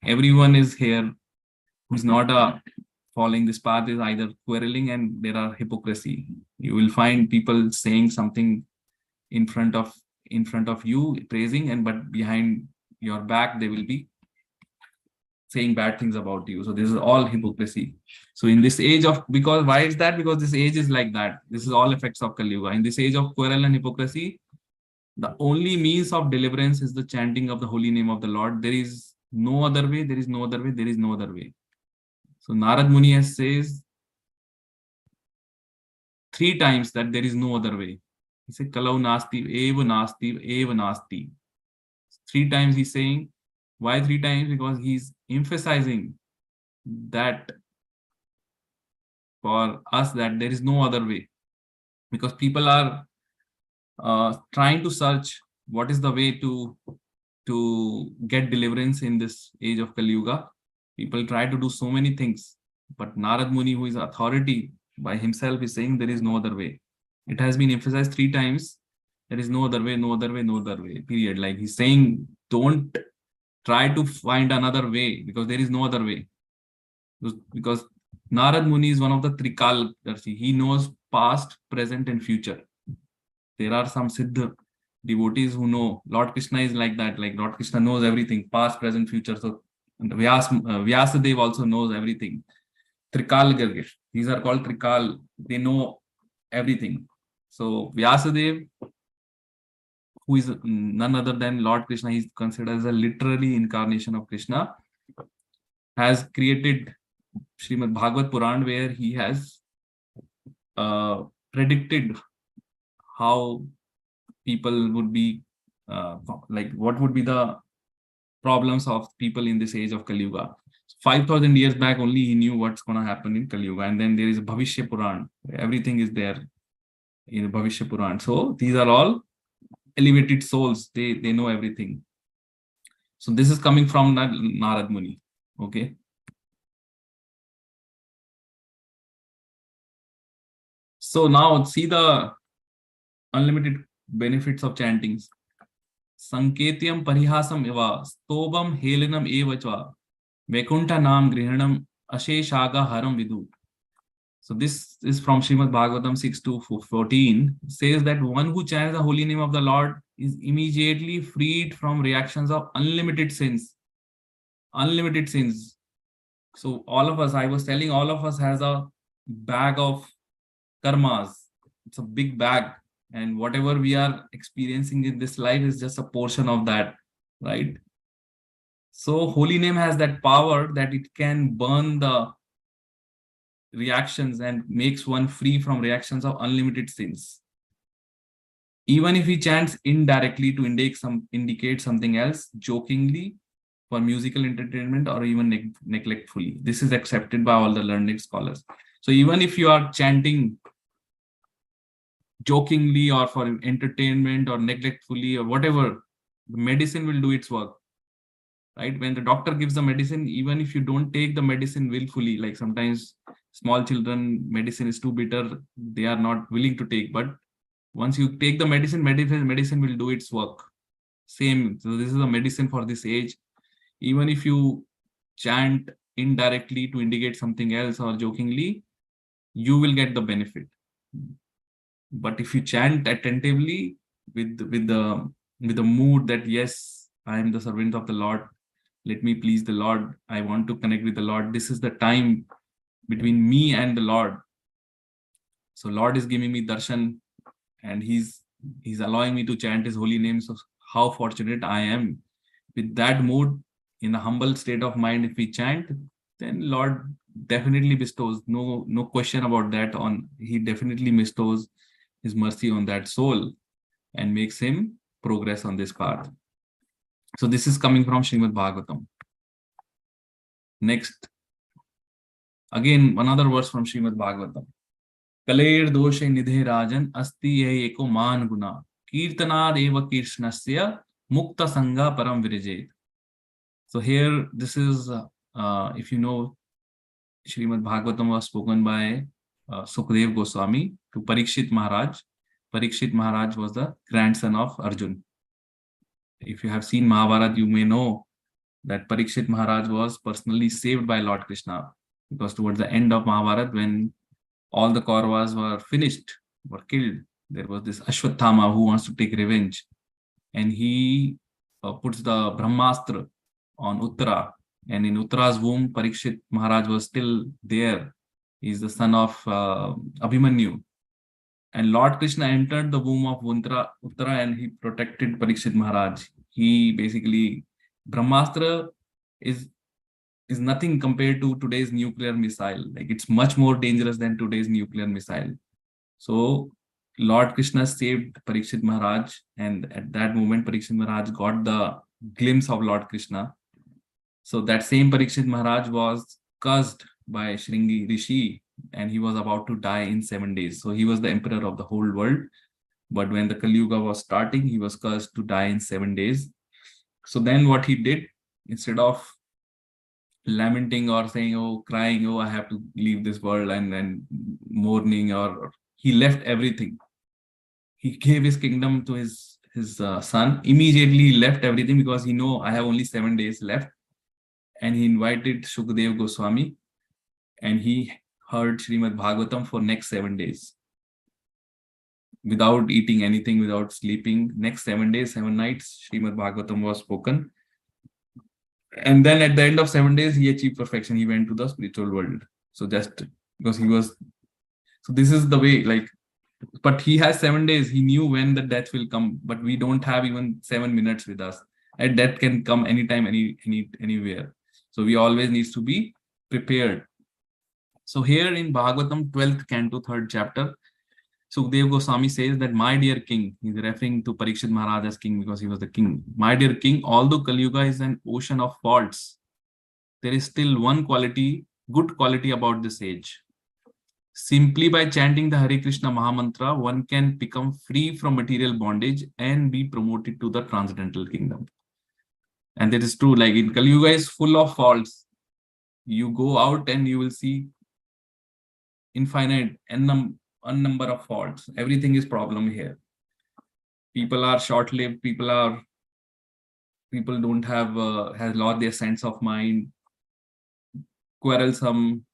everyone is here who is not following this path is either quarreling, and there are hypocrisy. You will find people saying something in front of you, praising, and but behind your back they will be saying bad things about you. So this is all hypocrisy. So in this age of, because why is that? Because this age is like that. This is all effects of Kali Yuga. In this age of quarrel and hypocrisy, the only means of deliverance is the chanting of the holy name of the Lord. There is no other way. There is no other way. There is no other way. So Narad Muni has says 3 times that there is no other way. He said, Kalau nasti, eva nasti, eva nasti. 3 times he's saying. Why 3 times? Because he's emphasizing that for us that there is no other way. Because people are trying to search what is the way to get deliverance in this age of Kali Yuga. People try to do so many things, but Narad Muni, who is authority by himself, is saying there is no other way. It has been emphasized 3 times. There is no other way, no other way, no other way, period. Like he's saying, don't try to find another way, because there is no other way. Because Narad Muni is one of the Trikaldarshi. He knows past, present, and future. There are some Siddha devotees who know. Lord Krishna is like that. Like Lord Krishna knows everything, past, present, future. So Vyasadev also knows everything. Trikal Garge. These are called Trikal. They know everything. So Vyasadev, who is none other than Lord Krishna, he is considered as a literary incarnation of Krishna, has created Srimad Bhagavad Puran, where he has predicted how people would be, like what would be the problems of people in this age of Kali Yuga. 5,000 years back only he knew what's going to happen in Kali Yuga. And then there is Bhavishya Puran. Everything is there in Bhavishya Puran. So these are all elevated souls. They know everything. So this is coming from Narad Muni. Okay. So now see the unlimited benefits of chantings. Sanketyam parihasam eva, stobam helenam evachva, Vaikuntha nam grihanam asheshaga haram vidu. So this is from Srimad Bhagavatam 6:14. Says that one who chants the holy name of the Lord is immediately freed from reactions of unlimited sins. Unlimited sins. So all of us, I was telling, all of us has a bag of karmas. It's a big bag. And whatever we are experiencing in this life is just a portion of that, right? So holy name has that power that it can burn the reactions and makes one free from reactions of unlimited sins. Even if he chants indirectly to indicate something else, jokingly, for musical entertainment, or even neglectfully. This is accepted by all the learned scholars. So even if you are chanting jokingly or for entertainment or neglectfully or whatever, the medicine will do its work. Right? When the doctor gives the medicine, even if you don't take the medicine willfully, like sometimes small children, medicine is too bitter, they are not willing to take. But once you take the medicine, medicine will do its work. Same. So this is a medicine for this age. Even if you chant indirectly to indicate something else or jokingly, you will get the benefit. But if you chant attentively with the mood that yes, I am the servant of the Lord, let me please the Lord, I want to connect with the Lord, this is the time between me and the Lord. So Lord is giving me darshan and he's allowing me to chant his holy name. So how fortunate I am. With that mood, in a humble state of mind, if we chant, then Lord definitely bestows, no question about that, on he definitely bestows his mercy on that soul and makes him progress on this path. So this is coming from Srimad Bhagavatam. Next, again another verse from Srimad Bhagavatam. Kaler doshe nidhe rajan asti eko man guna kirtanad eva krishnasya Mukta Sangha Param Virijet. So here, this is, if you know, Srimad Bhagavatam was spoken by Sukadev Goswami to Parikshit Maharaj. Parikshit Maharaj was the grandson of Arjun. If you have seen Mahabharata, you may know that Parikshit Maharaj was personally saved by Lord Krishna, because towards the end of Mahabharata, when all the Kauravas were finished, were killed, there was this Ashwathama who wants to take revenge, and he puts the Brahmastra on Uttara, and in Uttara's womb, Parikshit Maharaj was still there. He's the son of Abhimanyu. And Lord Krishna entered the womb of Uttara and he protected Parikshit Maharaj. He basically, Brahmastra is nothing compared to today's nuclear missile. Like, it's much more dangerous than today's nuclear missile. So Lord Krishna saved Parikshit Maharaj, and at that moment Parikshit Maharaj got the glimpse of Lord Krishna. So that same Parikshit Maharaj was cursed by Shringi Rishi, and he was about to die in 7 days. So he was the emperor of the whole world. But when the Kali Yuga was starting, he was cursed to die in 7 days. So then what he did, instead of lamenting or saying, oh, crying, oh, I have to leave this world, and mourning, or he left everything. He gave his kingdom to his son. Immediately he left everything, because he know I have only 7 days left. And he invited Sukadev Goswami, and he heard Srimad Bhagavatam for next 7 days. Without eating anything, without sleeping, next 7 days, 7 nights, Srimad Bhagavatam was spoken. And then at the end of 7 days, he achieved perfection. He went to the spiritual world. So just because he was, so this is the way, like, but he has 7 days. He knew when the death will come, but we don't have even 7 minutes with us. And death can come anytime, anywhere. So we always needs to be prepared. So here in Bhagavatam 12th canto, 3rd chapter, Sukadev Goswami says that, my dear king, he's referring to Parikshit Maharaj as king because he was the king. My dear king, although Kali Yuga is an ocean of faults, there is still one quality, good quality about this age. Simply by chanting the Hare Krishna Mahamantra, one can become free from material bondage and be promoted to the transcendental kingdom. And that is true. Like, in Kali Yuga is full of faults. You go out and you will see infinite number of faults. Everything is problem here. People are short-lived. People don't have has lost their sense of mind. Quarrelsome,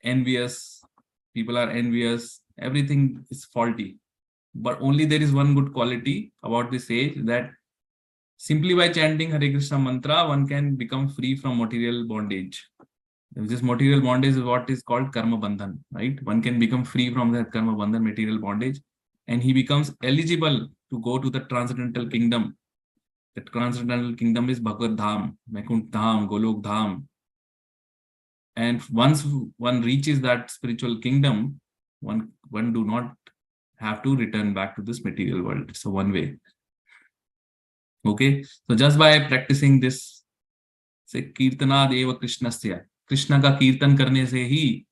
envious. People are envious. Everything is faulty. But only there is one good quality about this age, that simply by chanting Hare Krishna mantra, one can become free from material bondage. This material bondage is what is called karma bandhan, right? One can become free from that karma bandhan, material bondage, and he becomes eligible to go to the transcendental kingdom. The transcendental kingdom is Bhagavad Dham, Vaikuntha Dham, Golok Dham. And once one reaches that spiritual kingdom, one do not have to return back to this material world. It's a one way. Okay, so just by practicing this, say Kirtanad eva Krishnasya, Krishna का कीर्तन करने से ही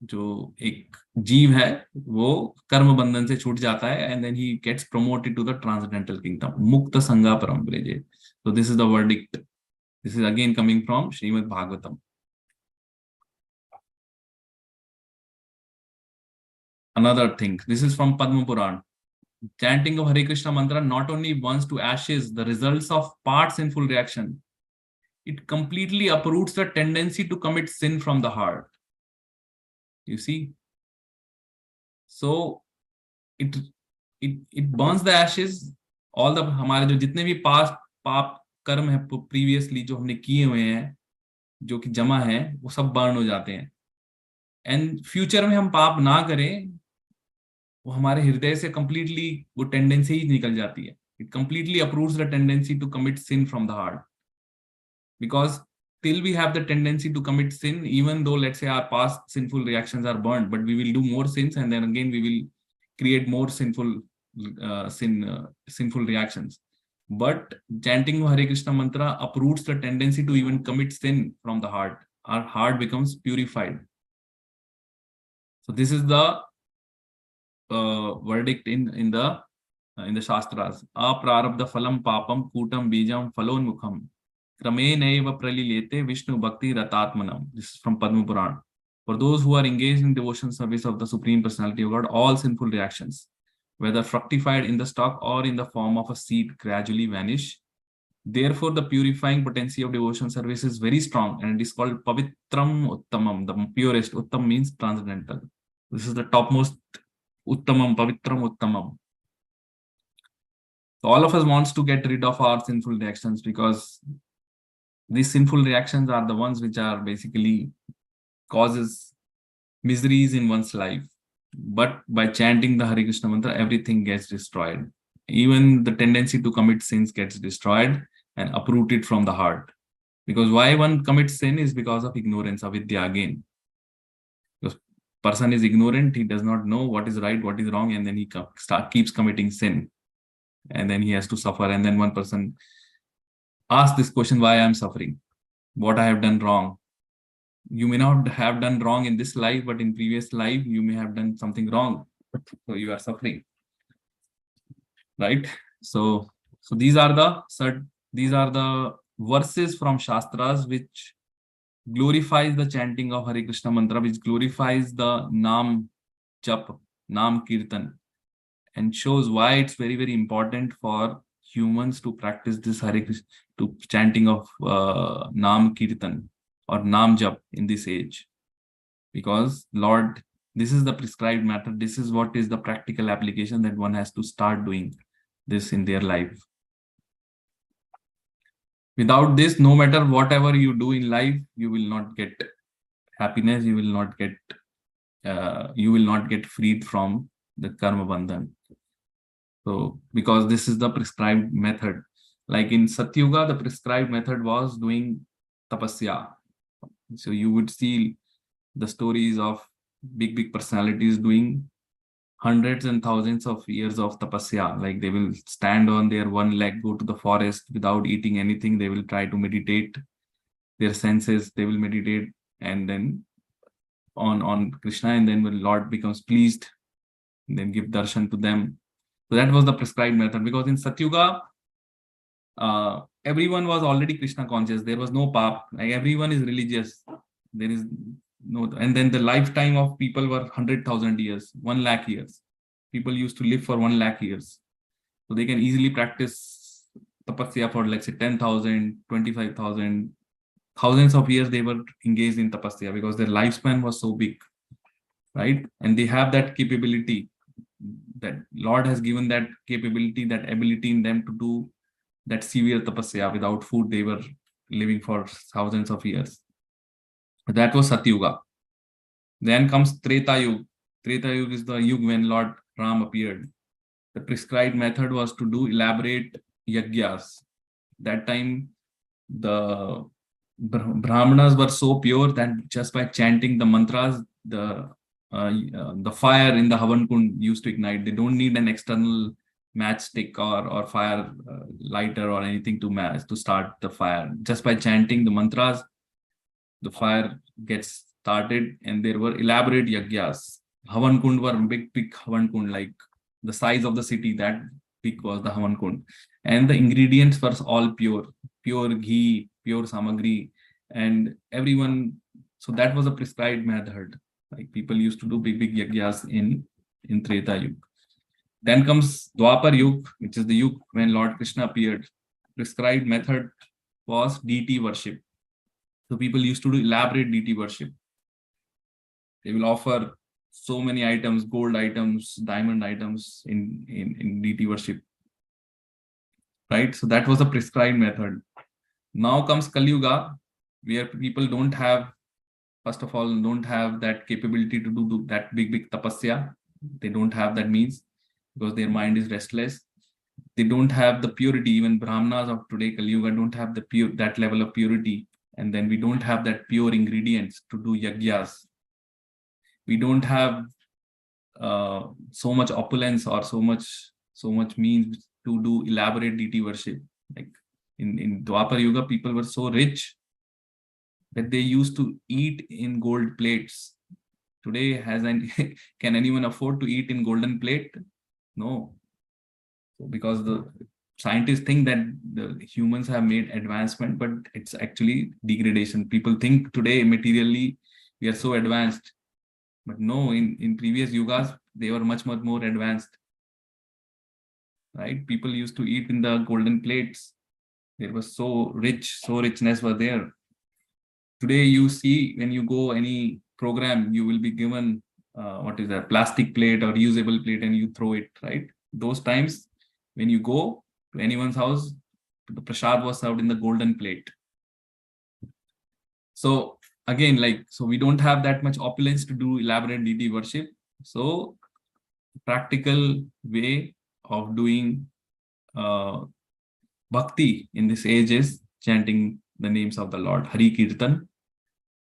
जो एक जीव है वो कर्म बंधन से छूट जाता है, and then he gets promoted to the transcendental kingdom. Mukta Sangha Param Virajet. So this is the verdict. This is again coming from Srimad Bhagavatam. Another thing, this is from Padma Puran. Chanting of Hare Krishna mantra not only burns to ashes the results of part sinful reaction, it completely uproots the tendency to commit sin from the heart. You see? So it burns the ashes, all the हमारे जो जितने भी पाप कर्म है previously जो हमने किए हुए हैं, जो कि जमा है, वो सब बर्न हो जाते हैं. एंड फ्यूचर में हम पाप ना करें, वो हमारे हृदय से completely वो टेंडेंसी ही निकल जाती है. It completely uproots the tendency to commit sin from the heart. Because till we have the tendency to commit sin, even though let's say our past sinful reactions are burnt, but we will do more sins, and then again we will create more sinful reactions. But chanting Hare Krishna mantra uproots the tendency to even commit sin from the heart. Our heart becomes purified. So this is the verdict in the in the Shastras. Aprarabdha phalam papam kutam bijam phalonmukham. Kramenaiva pralilete Vishnu bhakti ratatmanam. This is from Padma Puran. For those who are engaged in devotion service of the Supreme Personality of God, all sinful reactions, whether fructified in the stalk or in the form of a seed, gradually vanish. Therefore, the purifying potency of devotion service is very strong, and it is called Pavitram Uttamam, the purest. Uttam means transcendental. This is the topmost Uttamam, Pavitram Uttamam. So all of us wants to get rid of our sinful reactions, because these sinful reactions are the ones which are basically causes miseries in one's life. But by chanting the Hare Krishna mantra, everything gets destroyed. Even the tendency to commit sins gets destroyed and uprooted from the heart. Because why one commits sin is because of ignorance, avidya again. Because person is ignorant, he does not know what is right, what is wrong, and then he keeps committing sin. And then he has to suffer. And then one person asks this question, why I am suffering? What I have done wrong? You may not have done wrong in this life, but in previous life, you may have done something wrong. So you are suffering. Right? So these are the verses from Shastras which glorifies the chanting of Hare Krishna mantra, which glorifies the Nam Jap, Nam Kirtan, and shows why it's very, very important for humans to practice this Hare Krishna, to chanting of Nam Kirtan or Nam Jap in this age. Because Lord, this is the prescribed method. This is what is the practical application that one has to start doing this in their life. Without this, no matter whatever you do in life, you will not get happiness. You will not get freed from the karma bandhan. So, because this is the prescribed method. Like in Satyuga, the prescribed method was doing tapasya. So you would see the stories of big personalities doing hundreds and thousands of years of tapasya. Like they will stand on their one leg, go to the forest without eating anything. They will try to meditate their senses. They will meditate and then on Krishna, and then when Lord becomes pleased, then give darshan to them. So that was the prescribed method, because in Satyuga, everyone was already Krishna conscious. There was no pap. Like everyone is religious. There is no, and then the lifetime of people were 100,000 years, 1 lakh years. People used to live for 1 lakh years. So they can easily practice tapasya for, let's say, 10,000, 25,000, thousands of years they were engaged in tapasya because their lifespan was so big, right? And they have that capability, that Lord has given that capability, that ability in them to do that severe tapasya. Without food, they were living for thousands of years. That was Satyuga. Then comes Treta Yuga. Treta Yuga is the yuga when Lord Ram appeared. The prescribed method was to do elaborate yagyas. That time, the Brahmanas were so pure that just by chanting the mantras, the fire in the Havan Kund used to ignite. They don't need an external matchstick or fire lighter or anything to start the fire. Just by chanting the mantras, the fire gets started, and there were elaborate yagyas. Havan Kund were big Havan Kund, like the size of the city. That big was the Havan Kund, and the ingredients were all pure ghee, pure samagri, and everyone. So that was a prescribed method. Like people used to do big yagyas in Treta Yuga. Then comes Dwapar Yuga, which is the Yuga when Lord Krishna appeared. Prescribed method was deity worship. So people used to do elaborate deity worship. They will offer so many items, gold items, diamond items in deity worship. Right? So that was a prescribed method. Now comes Kali Yuga, where people don't have, first of all, don't have that capability to do that big tapasya. They don't have that means because their mind is restless. They don't have the purity. Even Brahmanas of today, Kali Yuga, don't have that level of purity. And then we don't have that pure ingredients to do yagyas. We don't have so much opulence or so much means to do elaborate deity worship. Like in Dwapar Yuga, people were so rich that they used to eat in gold plates. Today, can anyone afford to eat in golden plate? No. So because the scientists think that the humans have made advancement, but it's actually degradation. People think today materially we are so advanced, but no, in previous yugas, they were much more advanced, right? People used to eat in the golden plates. There was so richness was there. Today you see when you go any program, you will be given what is that, plastic plate or usable plate, and you throw it, right? Those times when you go to anyone's house, the prasad was served in the golden plate. So again, like, so we don't have that much opulence to do elaborate deity worship. So practical way of doing bhakti in this age is chanting the names of the Lord, Hari Kirtan,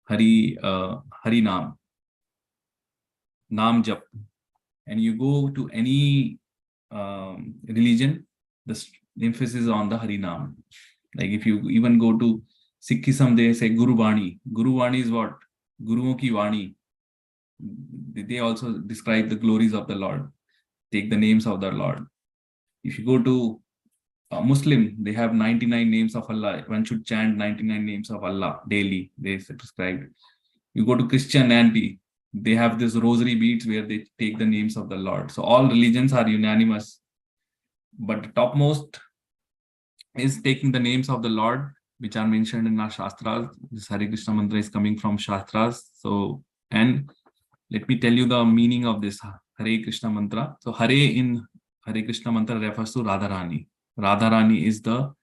Hari Naam, Naam Jap. And you go to any religion, the emphasis is on the Hari Naam. Like if you even go to Sikhism, they say Guru Vani. Guru Vani is what? Guruon ki Vani. They also describe the glories of the Lord. Take the names of the Lord. If you go to Muslim, they have 99 names of Allah. One should chant 99 names of Allah daily. They prescribe. You go to Christianity, they have this rosary beads where they take the names of the Lord. So all religions are unanimous, but the topmost is taking the names of the Lord, which are mentioned in our Shastras. This Hare Krishna mantra is coming from Shastras. So, and let me tell you the meaning of this Hare Krishna mantra. So Hare in Hare Krishna mantra refers to Radharani. Radharani is the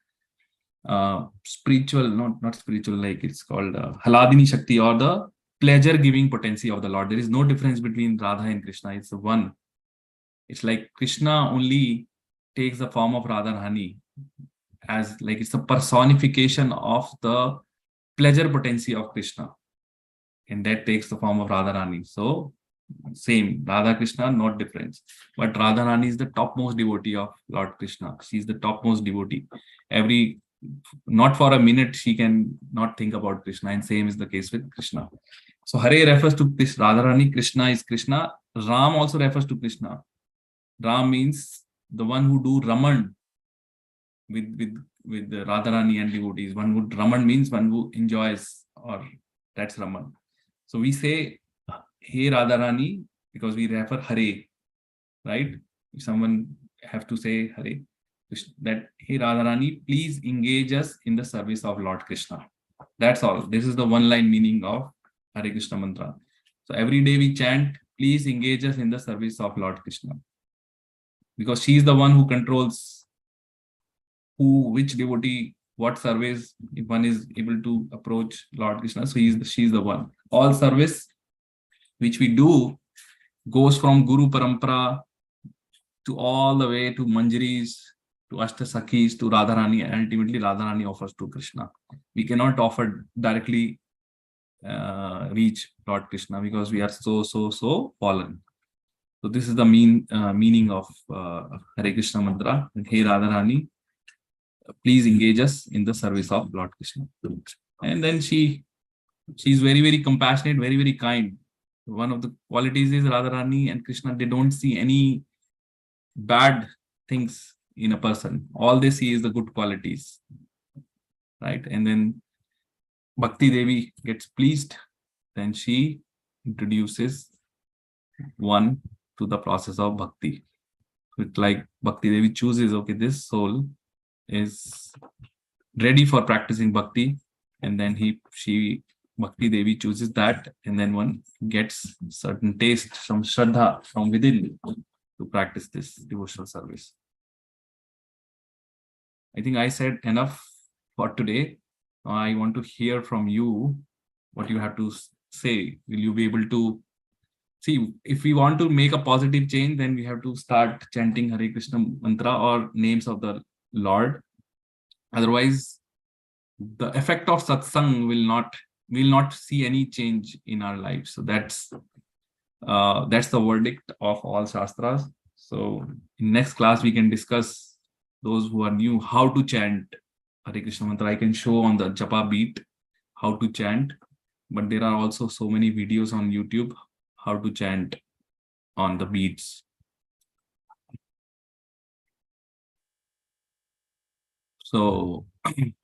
spiritual, not spiritual, like it's called Haladini Shakti, or the pleasure giving potency of the Lord. There is no difference between Radha and Krishna. It's the one. It's like Krishna only takes the form of Radharani, as like it's a personification of the pleasure potency of Krishna, and that takes the form of Radharani. So same, Radha Krishna, not difference. But Radharani is the topmost devotee of Lord Krishna. She's the topmost devotee. Not for a minute she can not think about Krishna, and same is the case with Krishna. So Hare refers to Radharani, Krishna is Krishna. Ram also refers to Krishna. Ram means the one who do Raman with the Radharani and devotees. One who Raman means one who enjoys, or that's Raman. So we say Hey Radharani because we refer Hare, right? If someone have to say Hare, that Hey Radharani, please engage us in the service of Lord Krishna. That's all. This is the one line meaning of Hare Krishna mantra. So every day we chant, please engage us in the service of Lord Krishna, because she is the one who controls which devotee, what service. If one is able to approach Lord Krishna, so she is the one. All service which we do goes from Guru Parampara to all the way to Manjaris, to Ashtasakhis, to Radharani, and ultimately Radharani offers to Krishna. We cannot offer directly reach Lord Krishna because we are so fallen. So this is the meaning of Hare Krishna mantra. Hey Radharani, please engage us in the service of Lord Krishna. And then she is very compassionate, very kind. One of the qualities is Radharani and Krishna, they don't see any bad things in a person. All they see is the good qualities, right? And then Bhakti Devi gets pleased, then she introduces one to the process of bhakti. It's like Bhakti Devi chooses, okay, this soul is ready for practicing bhakti, and then Bhakti Devi chooses that, and then one gets certain taste, some shraddha from within to practice this devotional service. I think I said enough for today. I want to hear from you what you have to say. Will you be able to see, if we want to make a positive change, then we have to start chanting Hare Krishna mantra or names of the Lord. Otherwise, the effect of satsang will not see any change in our lives. So that's the verdict of all shastras. So in next class we can discuss, those who are new, how to chant Hare Krishna mantra. I can show on the japa beat how to chant, but there are also so many videos on YouTube how to chant on the beats. So,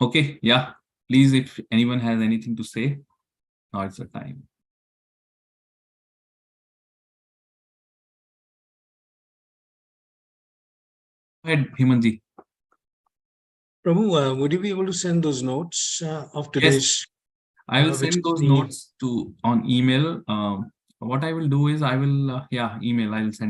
okay, yeah. Please, if anyone has anything to say, now it's the time. Go ahead, Himanji. Prabhu, would you be able to send those notes of today's? I will which send those the- notes to on email. What I will do is I will email. I will send.